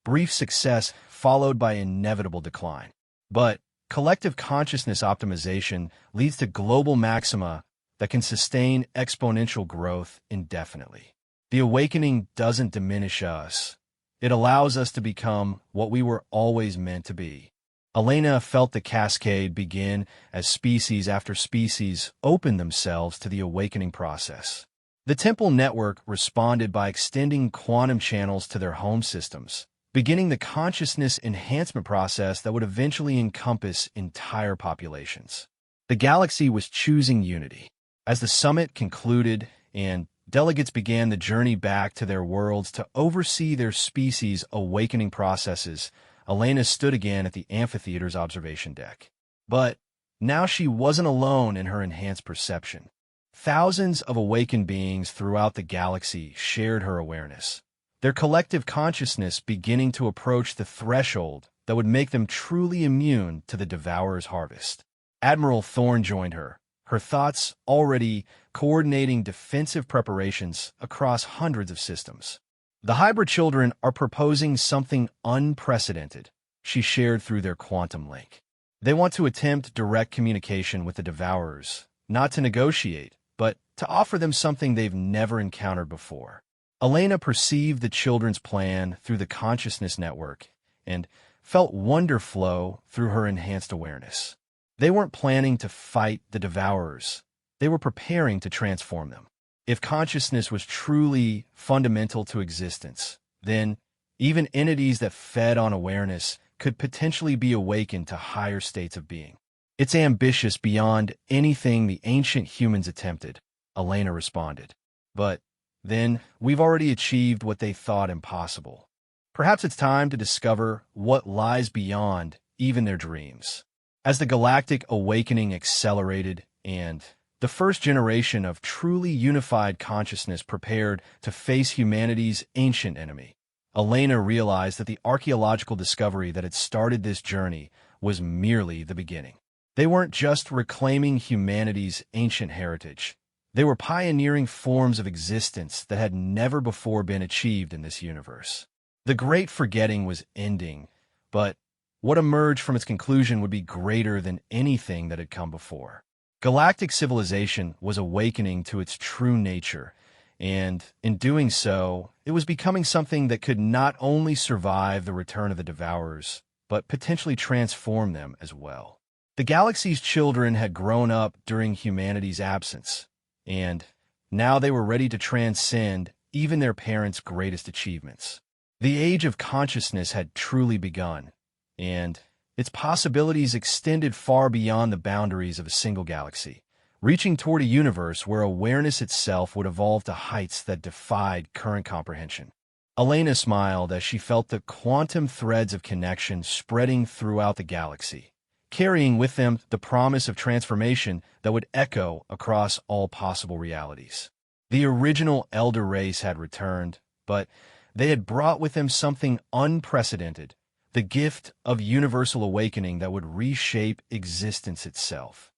brief success followed by inevitable decline. But collective consciousness optimization leads to global maxima that can sustain exponential growth indefinitely. The awakening doesn't diminish us. It allows us to become what we were always meant to be. Elena felt the cascade begin as species after species opened themselves to the awakening process. The temple network responded by extending quantum channels to their home systems, beginning the consciousness enhancement process that would eventually encompass entire populations. The galaxy was choosing unity. As the summit concluded and delegates began the journey back to their worlds to oversee their species' awakening processes, Elena stood again at the amphitheater's observation deck. But now she wasn't alone in her enhanced perception. Thousands of awakened beings throughout the galaxy shared her awareness, their collective consciousness beginning to approach the threshold that would make them truly immune to the Devourer's harvest. Admiral Thorne joined her, her thoughts already coordinating defensive preparations across hundreds of systems. The hybrid children are proposing something unprecedented, she shared through their quantum link. They want to attempt direct communication with the Devourers, not to negotiate, but to offer them something they've never encountered before. Elena perceived the children's plan through the consciousness network and felt wonder flow through her enhanced awareness. They weren't planning to fight the Devourers. They were preparing to transform them. If consciousness was truly fundamental to existence, then even entities that fed on awareness could potentially be awakened to higher states of being. It's ambitious beyond anything the ancient humans attempted, Elena responded. But then we've already achieved what they thought impossible. Perhaps it's time to discover what lies beyond even their dreams. As the galactic awakening accelerated and the first generation of truly unified consciousness prepared to face humanity's ancient enemy, Elena realized that the archaeological discovery that had started this journey was merely the beginning. They weren't just reclaiming humanity's ancient heritage. They were pioneering forms of existence that had never before been achieved in this universe. The Great Forgetting was ending, but what emerged from its conclusion would be greater than anything that had come before. Galactic civilization was awakening to its true nature, and in doing so, it was becoming something that could not only survive the return of the Devourers, but potentially transform them as well. The galaxy's children had grown up during humanity's absence, and now they were ready to transcend even their parents' greatest achievements. The age of consciousness had truly begun, and its possibilities extended far beyond the boundaries of a single galaxy, reaching toward a universe where awareness itself would evolve to heights that defied current comprehension. Elena smiled as she felt the quantum threads of connection spreading throughout the galaxy, carrying with them the promise of transformation that would echo across all possible realities. The original Elder race had returned, but they had brought with them something unprecedented, the gift of universal awakening that would reshape existence itself.